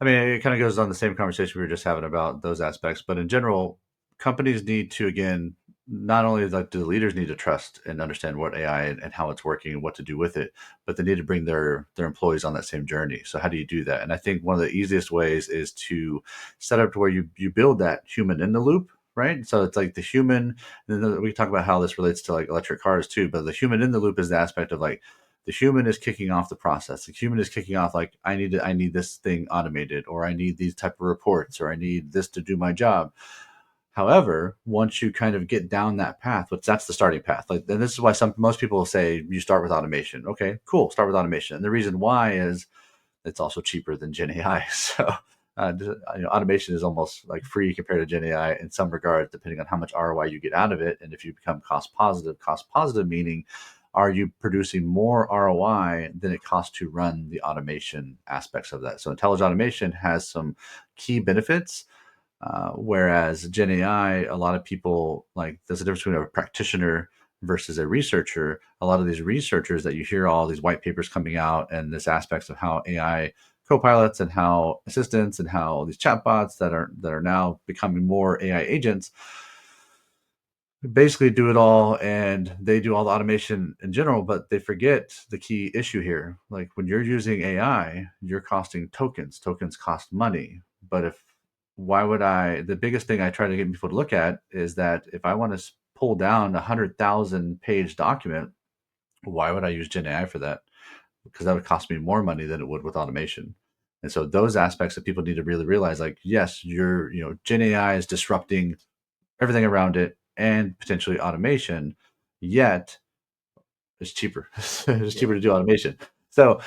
I mean, it kind of goes on the same conversation we were just having about those aspects, but in general, companies need to, again, not only like do the leaders need to trust and understand what AI and how it's working and what to do with it, but they need to bring their employees on that same journey. So how do you do that? And I think one of the easiest ways is to set up to where you build that human in the loop, right? So it's like the human, and then we talk about how this relates to like electric cars too, but the human in the loop is the aspect of like, the human is kicking off the process. The human is kicking off like, I need this thing automated, or I need these type of reports, or I need this to do my job. However, once you kind of get down that path, which that's the starting path. Like, and this is why most people will say you start with automation. Okay, cool, start with automation. And the reason why is it's also cheaper than Gen AI. So automation is almost like free compared to Gen AI in some regards, depending on how much ROI you get out of it. And if you become cost positive meaning, are you producing more ROI than it costs to run the automation aspects of that? So intelligent automation has some key benefits. Whereas Gen AI, a lot of people, like, there's a difference between a practitioner versus a researcher. A lot of these researchers that you hear all these white papers coming out and this aspects of how AI co-pilots and how assistants and how these chatbots that are now becoming more AI agents, basically do it all, and they do all the automation in general, but they forget the key issue here. Like when you're using AI, you're costing tokens. Tokens cost money. But if why would I? The biggest thing I try to get people to look at is that if I want to pull down 100,000 page document, why would I use Gen AI for that? Because that would cost me more money than it would with automation. And so those aspects that people need to really realize, like, yes, Gen AI is disrupting everything around it and potentially automation, yet it's cheaper. It's cheaper Yeah. to do automation. So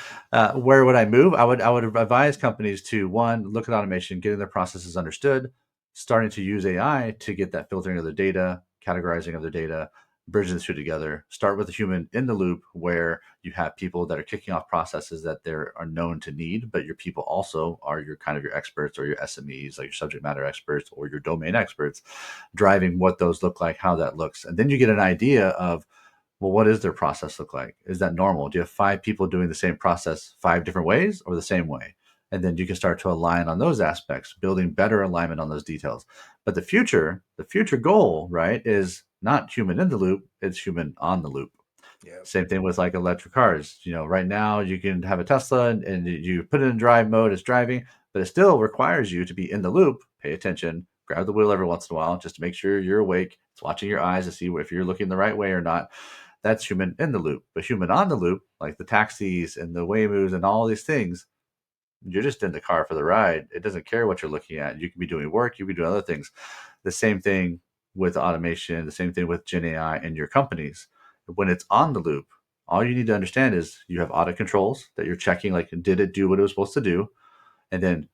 where would I move? I would advise companies to, one, look at automation, getting their processes understood, starting to use AI to get that filtering of the data, categorizing of the data, bridging the two together. Start with a human in the loop where you have people that are kicking off processes that they are known to need, but your people also are your kind of your experts or your SMEs, like your subject matter experts or your domain experts, driving what those look like, how that looks. And then you get an idea of, well, what does their process look like? Is that normal? Do you have 5 people doing the same process 5 different ways or the same way? And then you can start to align on those aspects, building better alignment on those details. But the future goal, right, is not human in the loop, it's human on the loop. Yeah. Same thing with like electric cars. Right now you can have a Tesla and you put it in drive mode, it's driving, but it still requires you to be in the loop, pay attention, grab the wheel every once in a while just to make sure you're awake. It's watching your eyes to see if you're looking the right way or not. That's human in the loop. But human on the loop, like the taxis and the Waymos and all these things, you're just in the car for the ride. It doesn't care what you're looking at. You can be doing work, you can be doing other things. The same thing with automation, the same thing with Gen AI and your companies. When it's on the loop, all you need to understand is you have audit controls that you're checking, like, did it do what it was supposed to do? And then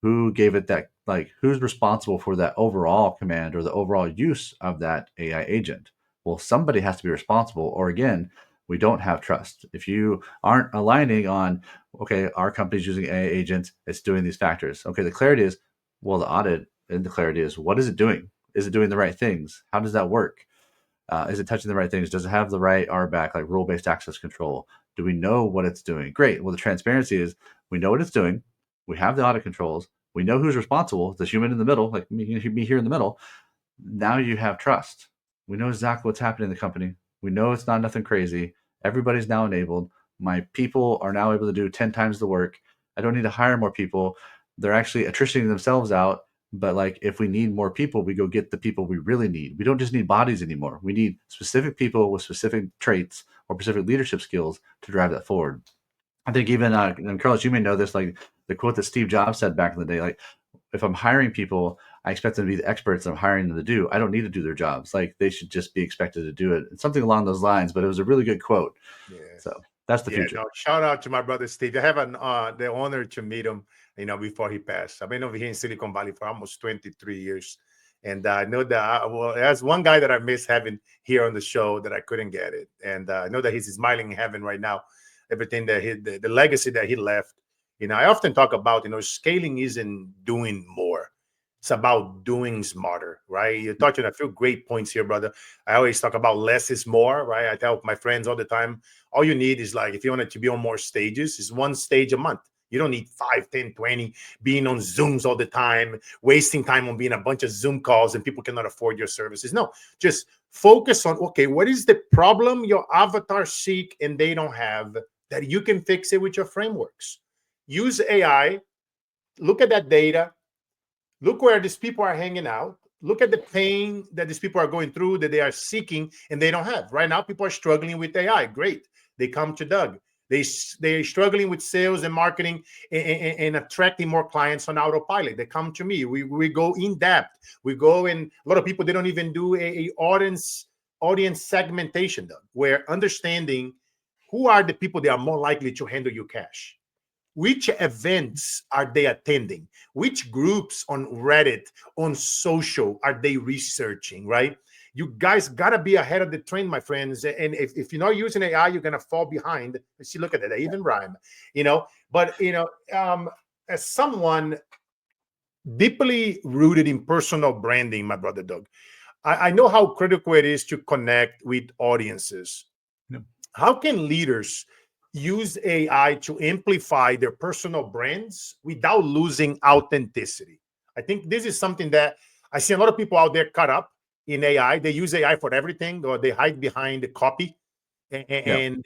who gave it that, like, who's responsible for that overall command or the overall use of that AI agent? Well, somebody has to be responsible, or again, we don't have trust. If you aren't aligning on, okay, our company's using AI agents, it's doing these factors. Okay, the clarity is, well, the audit and the clarity is, what is it doing? Is it doing the right things? How does that work? Is it touching the right things? Does it have the right RBAC, like role-based access control? Do we know what it's doing? Great. Well, the transparency is we know what it's doing. We have the audit controls. We know who's responsible. The human in the middle, like me here in the middle. Now you have trust. We know exactly what's happening in the company. We know it's not nothing crazy. Everybody's now enabled. My people are now able to do 10 times the work. I don't need to hire more people. They're actually attritioning themselves out. But like, if we need more people, we go get the people we really need. We don't just need bodies anymore. We need specific people with specific traits or specific leadership skills to drive that forward. I think even and Carlos, you may know this, like the quote that Steve Jobs said back in the day, like, if I'm hiring people, I expect them to be the experts I'm hiring them to do. I don't need to do their jobs. Like, they should just be expected to do it. It's something along those lines, but it was a really good quote. Yes. So that's the Yeah, future. no, shout out to my brother Steve. I have the honor to meet him, before he passed. I've been over here in Silicon Valley for almost 23 years. And I know that, there's one guy that I miss having here on the show that I couldn't get it. And I know that he's smiling in heaven right now. Everything that the legacy that he left. I often talk about, scaling isn't doing more. It's about doing smarter, right? You're touching a few great points here, brother. I always talk about less is more, right? I tell my friends all the time, all you need is, like, if you want it to be on more stages, is one stage a month. You don't need 5, 10, 20, being on Zooms all the time, wasting time on being a bunch of Zoom calls and people cannot afford your services. No, just focus on, okay, what is the problem your avatar seek and they don't have, that you can fix it with your frameworks. Use AI, look at that data, look where these people are hanging out. Look at the pain that these people are going through that they are seeking and they don't have. Right now, people are struggling with AI. Great. They come to Doug. They're struggling with sales and marketing and attracting more clients on autopilot. They come to me. We go in depth. We go in. A lot of people, they don't even do a audience segmentation, Doug, where understanding who are the people that are more likely to handle your cash. Which events are they attending? Which groups on Reddit, on social, are they researching, right? You guys got to be ahead of the trend, my friends. And if you're not using AI, you're going to fall behind. See, look at that. They even rhyme, But, as someone deeply rooted in personal branding, my brother Doug, I know how critical it is to connect with audiences. Yep. How can leaders use AI to amplify their personal brands without losing authenticity? I think this is something that I see a lot of people out there caught up. in AI. They use AI for everything, or they hide behind the copy. Yeah. And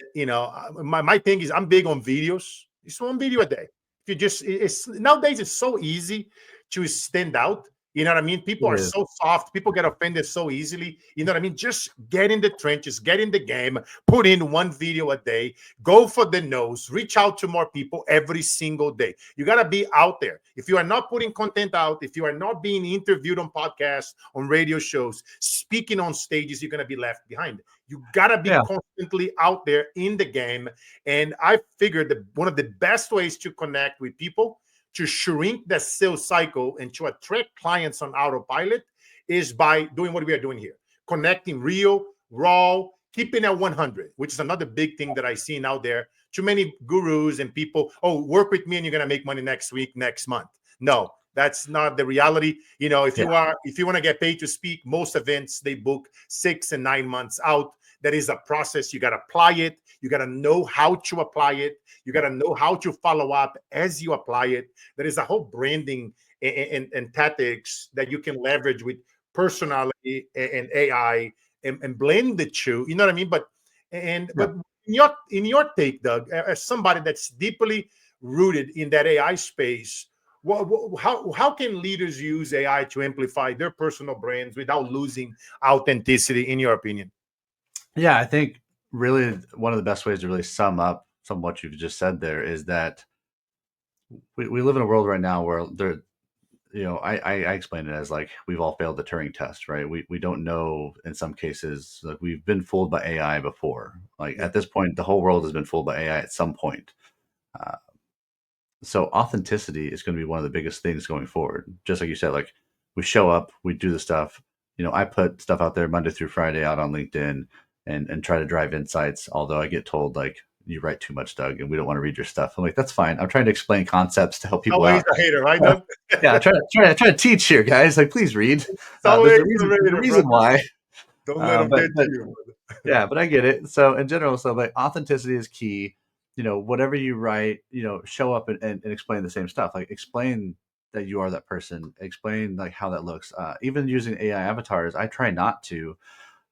my thing is, I'm big on videos. It's one video a day. If you just, it's nowadays it's so easy to stand out. You know what I mean? People It are is. so soft. People get offended so easily. You know what I mean? Just get in the trenches, get in the game, put in one video a day, go for the nose, reach out to more people every single day. You got to be out there. If you are not putting content out, if you are not being interviewed on podcasts, on radio shows, speaking on stages, you're going to be left behind. You got to be Yeah. constantly out there in the game. And I figured that one of the best ways to connect with people, to shrink the sales cycle and to attract clients on autopilot, is by doing what we are doing here, connecting real, raw, keeping at 100, which is another big thing that I see out there. Too many gurus and people, oh, work with me and you're going to make money next week, next month. No, that's not the reality. If Yeah. you want to get paid to speak, most events they book 6 and 9 months out. That is a process. You got to apply it. You got to know how to apply it. You got to know how to follow up as you apply it. There is a whole branding and tactics that you can leverage with personality and AI, and blend the two. You know what I mean? Yeah. But in your take, Doug, as somebody that's deeply rooted in that AI space, how can leaders use AI to amplify their personal brands without losing authenticity, in your opinion? Yeah, I think really one of the best ways to really sum up some of what you've just said there is that we live in a world right now where there, I explain it as like we've all failed the Turing test, right? We don't know in some cases, like we've been fooled by AI before. Like Yeah. at this point, the whole world has been fooled by AI at some point. Uh, so authenticity is going to be one of the biggest things going forward. Just like you said, like we show up, we do the stuff. I put stuff out there Monday through Friday out on LinkedIn and try to drive insights. Although I get told like you write too much, Doug, and we don't want to read your stuff. I'm like, that's fine. I'm trying to explain concepts to help people Always out. a hater, right, Uh, Doug? yeah, I try to teach here, guys. Like, please read. It's There's always a a reason. There's a hater, reason brother. why. Don't let them But get to you. yeah, but I get it. So in general, so like authenticity is key. Whatever you write, show up and explain the same stuff. Like explain that you are that person. Explain like how that looks. Even using AI avatars, I try not to.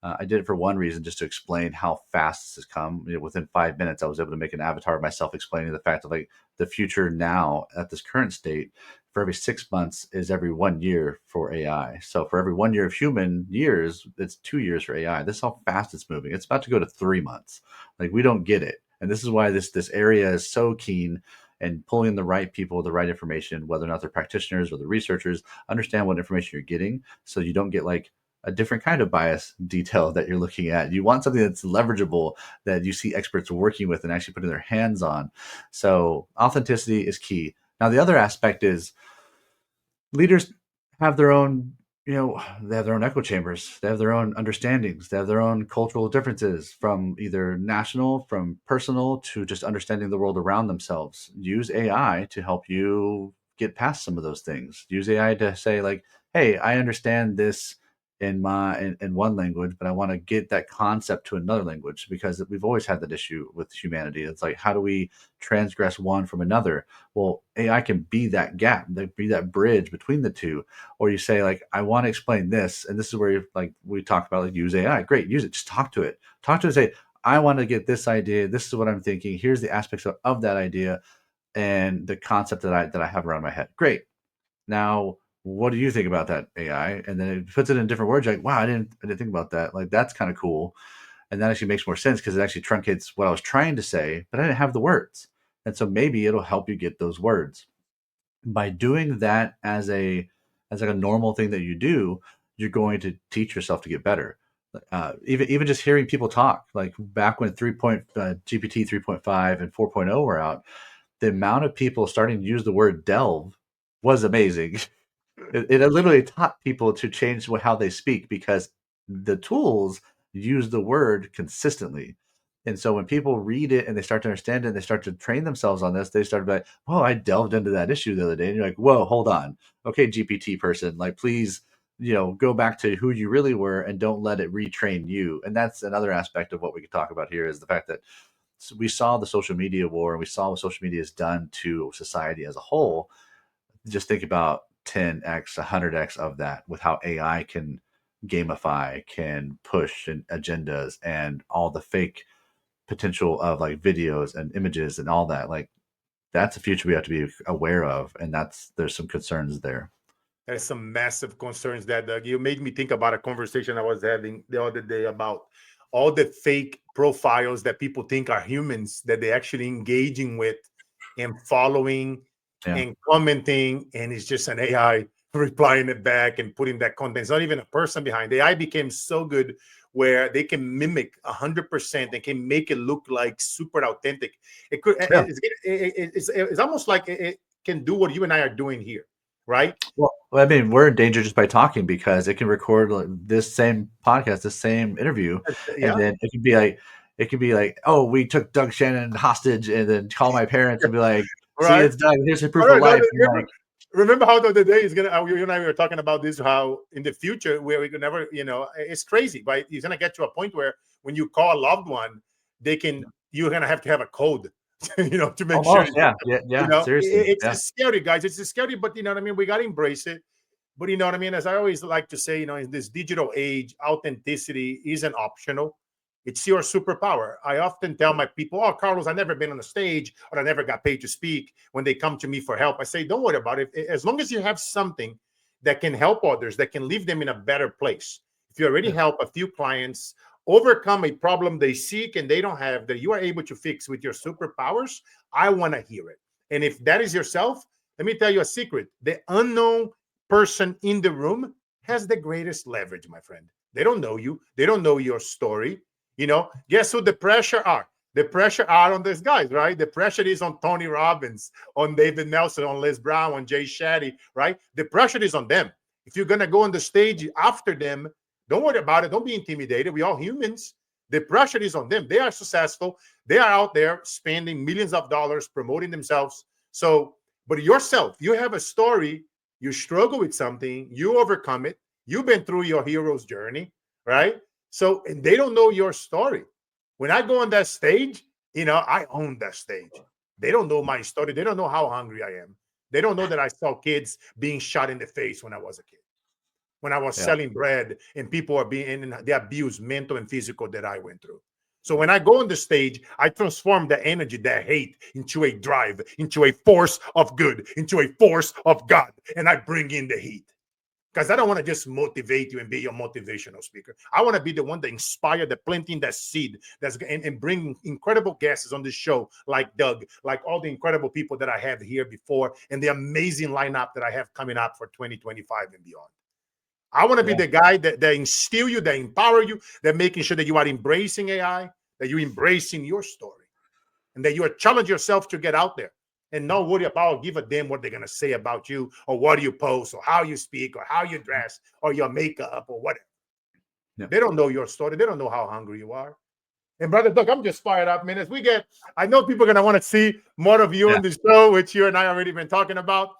I did it for one reason, just to explain how fast this has come. Within 5 minutes, I was able to make an avatar of myself explaining the fact of like the future now at this current state. For every 6 months is every 1 year for AI. So for every 1 year of human years, it's 2 years for AI. This is how fast it's moving. It's about to go to 3 months. Like we don't get it, and this is why this area is so keen and pulling in the right people, the right information, whether or not they're practitioners or the researchers, understand what information you're getting, so you don't get like a different kind of bias detail that you're looking at. You want something that's leverageable, that you see experts working with and actually putting their hands on. So authenticity is key. Now, the other aspect is leaders have their own, they have their own echo chambers. They have their own understandings. They have their own cultural differences, from either national, from personal, to just understanding the world around themselves. Use AI to help you get past some of those things. Use AI to say like, hey, I understand this in one language, but I want to get that concept to another language, because we've always had that issue with humanity. It's like, how do we transgress one from another? Well, AI can be that gap, be that bridge between the two. Or you say like, I want to explain this, and this is where like we talk about, like, use AI. Great, use it. Just talk to it. Say, I want to get this idea. This is what I'm thinking. Here's the aspects of that idea and the concept that I have around my head. Great. Now, what do you think about that, AI? And then it puts it in different words. You're like, wow, I didn't think about that. Like, that's kind of cool. And that actually makes more sense, because it actually truncates what I was trying to say, but I didn't have the words. And so maybe it'll help you get those words. By doing that as like a normal thing that you do, you're going to teach yourself to get better. Even just hearing people talk, like back when GPT 3.5 and 4.0 were out, the amount of people starting to use the word delve was amazing. It literally taught people to change how they speak, because the tools use the word consistently. And so when people read it and they start to understand it and they start to train themselves on this, they start to be like, "Whoa, I delved into that issue the other day." And you're like, "Whoa, hold on. Okay, GPT person, like, please, go back to who you really were and don't let it retrain you." And that's another aspect of what we could talk about here, is the fact that we saw the social media war, and we saw what social media has done to society as a whole. Just think about 10x, 100x of that, with how AI can gamify, can push agendas and all the fake potential of like videos and images and all that. Like that's a future we have to be aware of, and there's some concerns there. There's some massive concerns that, Doug. You made me think about a conversation I was having the other day about all the fake profiles that people think are humans that they're actually engaging with and following Yeah. and commenting, and it's just an AI replying it back and putting that content. It's not even a person behind. The AI became so good where they can mimic 100%. They can make it look like super authentic. It could. Yeah. It's almost like it can do what you and I are doing here, right? Well, I mean, we're in danger just by talking because it can record like, this same podcast, this same interview, and Yeah. then it could be like, oh, we took Doug Shannon hostage, and then call my parents and be like, see, Right. it's Doug. Here's your proof All of right. life. And like, Remember how the other day is gonna. You and I were talking about this. How in the future, where we could never, it's crazy, right? You're gonna get to a point where when you call a loved one, they can. You're gonna have to have a code, to make sure. almost, yeah, seriously, It's yeah, just scary, guys. It's just scary, but you know what I mean. We gotta embrace it. But you know what I mean. As I always like to say, in this digital age, authenticity isn't optional. It's your superpower. I often tell my people, "Oh, Carlos, I've never been on a stage or I never got paid to speak." When they come to me for help, I say, "Don't worry about it. As long as you have something that can help others, that can leave them in a better place. If you already yeah, help a few clients overcome a problem they seek and they don't have, that you are able to fix with your superpowers, I want to hear it. And if that is yourself, let me tell you a secret. The unknown person in the room has the greatest leverage, my friend. They don't know you. They don't know your story. Guess who the pressure are? The pressure are on these guys, right? The pressure is on Tony Robbins, on David Nelson, on Les Brown, on Jay Shetty, right? The pressure is on them. If you're gonna go on the stage after them, don't worry about it. Don't be intimidated. We're all humans. The pressure is on them. They are successful. They are out there spending millions of dollars promoting themselves. So, but yourself, you have a story. You struggle with something. You overcome it. You've been through your hero's journey, right? So, and they don't know your story. When I go on that stage, I own that stage. They don't know my story. They don't know how hungry I am. They don't know that I saw kids being shot in the face when I was a kid, when I was yeah, selling bread and people are being in the abuse, mental and physical, that I went through. So when I go on the stage, I transform the energy, that hate, into a drive, into a force of good, into a force of God, and I bring in the heat. Because I don't want to just motivate you and be your motivational speaker. I want to be the one that inspire, that planting that seed, and bring incredible guests on the show, like Doug, like all the incredible people that I have here before, and the amazing lineup that I have coming up for 2025 and beyond. I want to be yeah, the guy that instill you, that empower you, that making sure that you are embracing AI, that you're embracing your story, and that you are challenge yourself to get out there and not worry about, give a damn what they're going to say about you, or what you post, or how you speak, or how you dress, or your makeup, or whatever. yeah, They don't know your story. They don't know how hungry you are. And brother Doug, I'm just fired up, man. I know people are going to want to see more of you yeah, on the show, which you and I already been talking about.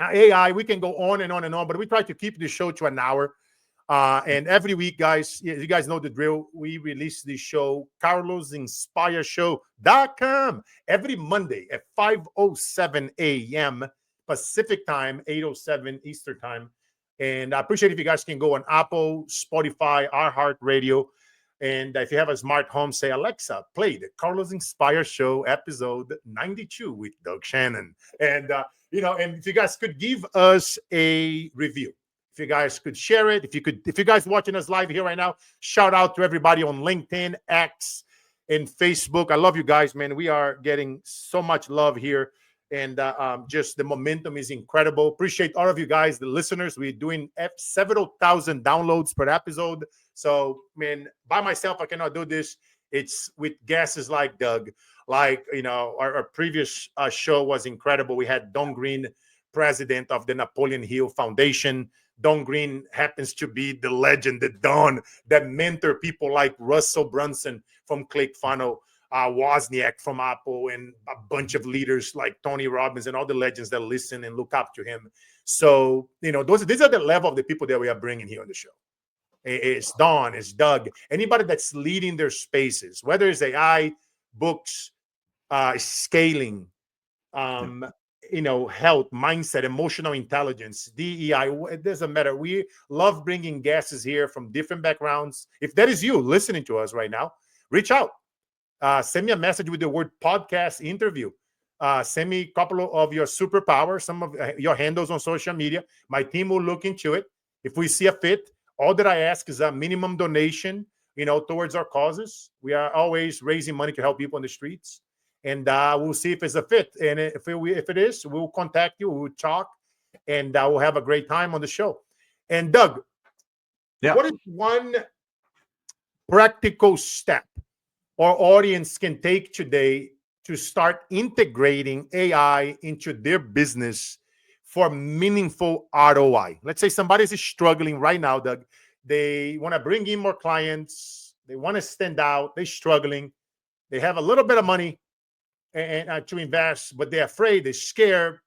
AI, we can go on and on and on, but we try to keep the show to an hour. And every week, guys, you guys know the drill. We release the show, carlosinspireshow.com, every Monday at 5:07 a.m. Pacific time, 8:07 Eastern time. And I appreciate if you guys can go on Apple, Spotify, iHeartRadio. And if you have a smart home, say, Alexa, play the Carlos Inspire Show episode 92 with Doug Shannon. And, and if you guys could give us a review, if you guys could share it, if you guys watching us live here right now, shout out to everybody on LinkedIn, X, and Facebook. I love you guys, man. We are getting so much love here. And just the momentum is incredible. Appreciate all of you guys, the listeners. We're doing several thousand downloads per episode. So, man, by myself, I cannot do this. It's with guests like Doug. Like, our previous show was incredible. We had Don Green, president of the Napoleon Hill Foundation. Don Green happens to be the legend, the Don, that mentor people like Russell Brunson from ClickFunnels, Wozniak from Apple, and a bunch of leaders like Tony Robbins and all the legends that listen and look up to him. So, these are the level of the people that we are bringing here on the show. It's Don, it's Doug, anybody that's leading their spaces, whether it's AI, books, scaling, yeah. health, mindset, emotional intelligence, DEI. It doesn't matter. We love bringing guests here from different backgrounds. If that is you listening to us right now, reach out. Send me a message with the word podcast interview. Send me a couple of your superpowers, some of your handles on social media. My team will look into it. If we see a fit, all that I ask is a minimum donation, towards our causes. We are always raising money to help people in the streets, and we'll see if it's a fit. And if it is, we'll contact you. We'll talk, and we'll have a great time on the show. And Doug, Yeah. what is one practical step our audience can take today to start integrating AI into their business for meaningful ROI? Let's say somebody's struggling right now, Doug. They want to bring in more clients. They want to stand out. They're struggling. They have a little bit of money and to invest, but they're afraid. They're scared.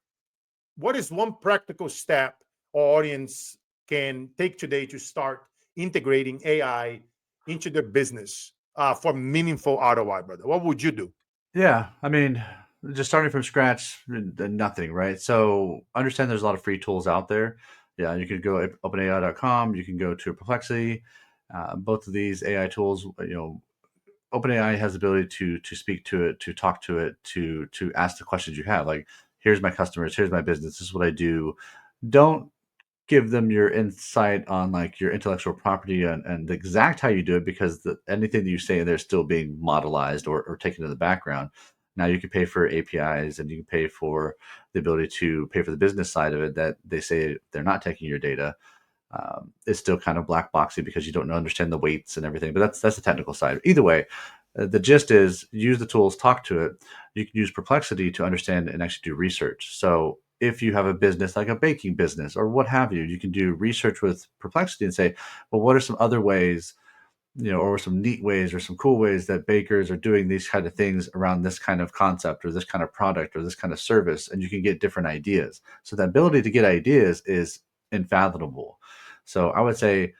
What is one practical step our audience can take today to start integrating AI into their business for meaningful ROI, brother? What would you do? Yeah, I mean, just starting from scratch, nothing, right? So understand there's a lot of free tools out there. Yeah, you could go openai.com, you can go to Perplexity. Both of these AI tools, OpenAI has the ability to speak to it, to talk to it, to ask the questions you have. Like, here's my customers, here's my business, this is what I do. Don't give them your insight on like your intellectual property and the exact how you do it, because anything that you say in there is still being modelized or taken to the background. Now you can pay for APIs, and you can pay for the ability to pay for the business side of it, that they say they're not taking your data. It's still kind of black boxy because you don't understand the weights and everything, but that's the technical side. Either way, the gist is use the tools, talk to it. You can use Perplexity to understand and actually do research. So if you have a business like a baking business or what have you, you can do research with Perplexity and say, well, what are some other ways, or some neat ways or some cool ways that bakers are doing these kind of things around this kind of concept or this kind of product or this kind of service, and you can get different ideas. So the ability to get ideas is infathomable. So I would say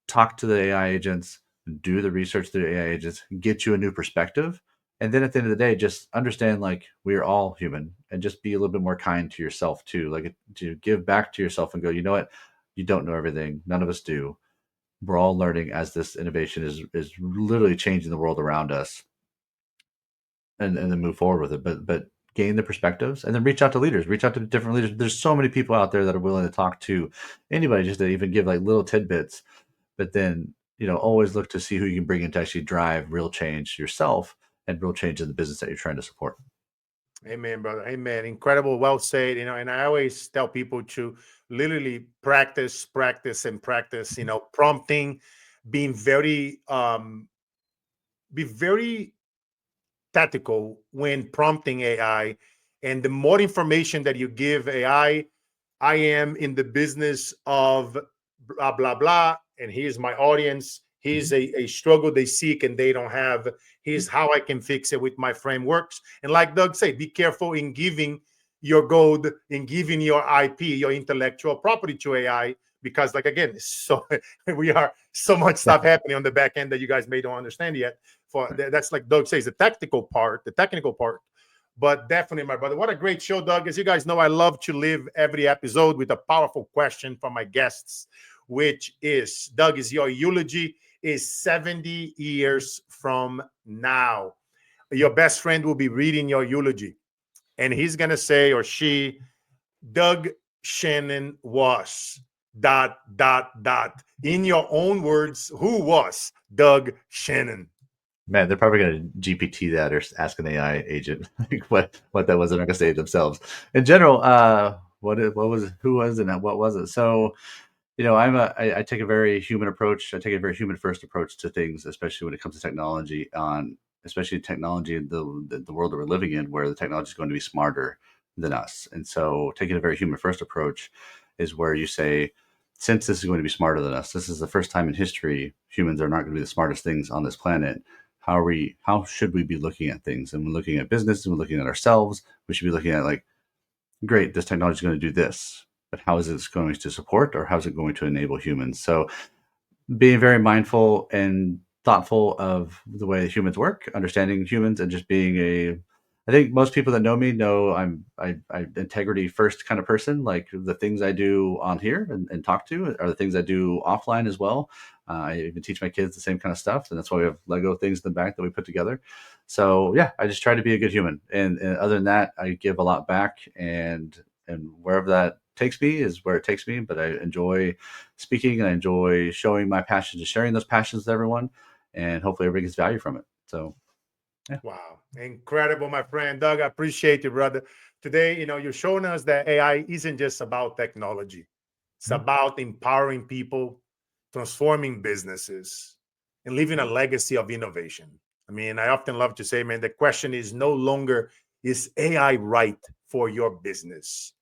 talk to the AI agents, do the research through AI agents, get you a new perspective. And then at the end of the day, just understand like we're all human, and just be a little bit more kind to yourself too. Like, to give back to yourself and go, you know what? You don't know everything. None of us do. We're all learning as this innovation is literally changing the world around us, and then move forward with it. But gain the perspectives, and then reach out to leaders, reach out to different leaders. There's so many people out there that are willing to talk to anybody, just to even give like little tidbits. But then, always look to see who you can bring in to actually drive real change yourself and real change in the business that you're trying to support. Amen, brother. Amen. Incredible. Well said. And I always tell people to literally practice, practice, and practice, prompting, being be very tactical when prompting AI. And the more information that you give AI, I am in the business of blah, blah, blah. And here's my audience. Here's a struggle they seek and they don't have. Here's how I can fix it with my frameworks. And like Doug said, be careful in giving your gold, in giving your IP, your intellectual property to AI, because like, again, so we are so much stuff happening on the back end that you guys may don't understand yet. That's like Doug says, the technical part, but definitely, my brother, what a great show, Doug. As you guys know, I love to live every episode with a powerful question from my guests, which is, Doug, is your eulogy is 70 years from now. Your best friend will be reading your eulogy, and he's going to say, or she, Doug Shannon was ... In your own words, who was Doug Shannon? Man, they're probably going to GPT that or ask an AI agent what that was. They're not going to say it themselves. In general, who was it, and what was it? So, I take a very human approach. I take a very human first approach to things, especially when it comes to technology. Especially technology in the world that we're living in, where the technology is going to be smarter than us. And so, taking a very human first approach is where you say, since this is going to be smarter than us, this is the first time in history humans are not going to be the smartest things on this planet. How should we be looking at things? And when looking at business and we're looking at ourselves, we should be looking at like, great, this technology is going to do this, but how is it going to support, or how is it going to enable humans? So being very mindful and thoughtful of the way humans work, understanding humans, and just being I think most people that know me know I integrity first kind of person. Like the things I do on here and talk to are the things I do offline as well. I even teach my kids the same kind of stuff, and that's why we have Lego things in the back that we put together. So yeah, I just try to be a good human, and other than that, I give a lot back, and wherever that takes me is where it takes me. But I enjoy speaking, and I enjoy showing my passions and sharing those passions to everyone, and hopefully everybody gets value from it. So yeah. Wow. Incredible, my friend. Doug, I appreciate you, brother. Today, you're showing us that AI isn't just about technology. It's Mhm. about empowering people, transforming businesses, and leaving a legacy of innovation. I mean, I often love to say, man, the question is no longer, is AI right for your business?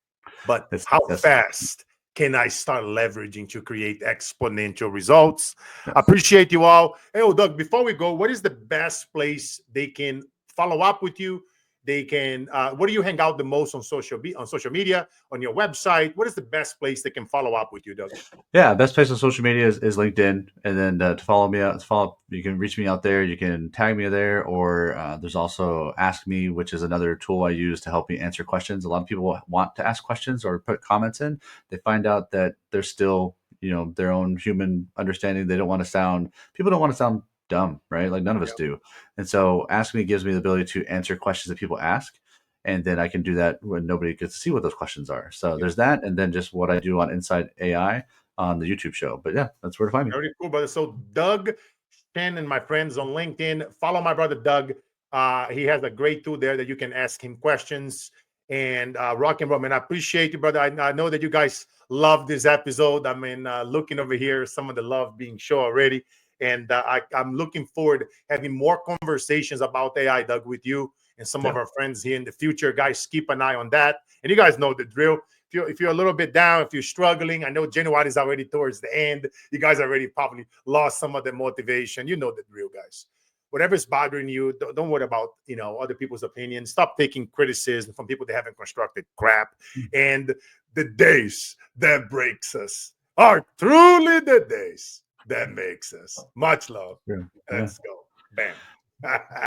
But how That's fast can I start leveraging to create exponential results? yes. Appreciate you all. Hey, Doug, before we go, what is the best place they can follow up with you? They can, where do you hang out the most on social media, on your website? What is the best place they can follow up with you, Doug? Yeah, best place on social media is LinkedIn, and then to follow me out, you can reach me out there. You can tag me there, or there's also Ask Me, which is another tool I use to help me answer questions. A lot of people want to ask questions or put comments in. They find out that there's still, their own human understanding. They don't want to sound People don't want to sound dumb, right? Like none of us Yeah. do. And so Ask Me gives me the ability to answer questions that people ask. And then I can do that when nobody gets to see what those questions are. So Yeah. there's that, and then just what I do on Inside AI on the YouTube show. But yeah, that's where to find me. Very cool, brother. So Doug Shannon, my friends on LinkedIn, follow my brother Doug. He has a great tool there that you can ask him questions and rock and roll. Man, I appreciate you, brother. I know that you guys love this episode. I mean, looking over here, some of the love being shown already. And I'm looking forward to having more conversations about AI, Doug, with you and some of Yeah. our friends here in the future. Guys, keep an eye on that. And you guys know the drill. If you're a little bit down, if you're struggling, I know January is already towards the end. You guys already probably lost some of the motivation. You know the drill, guys. Whatever's bothering you, don't worry about other people's opinions. Stop taking criticism from people that haven't constructed crap. And the days that breaks us are truly the days that makes us. Much love. Yeah. Yeah. Let's go. Bam.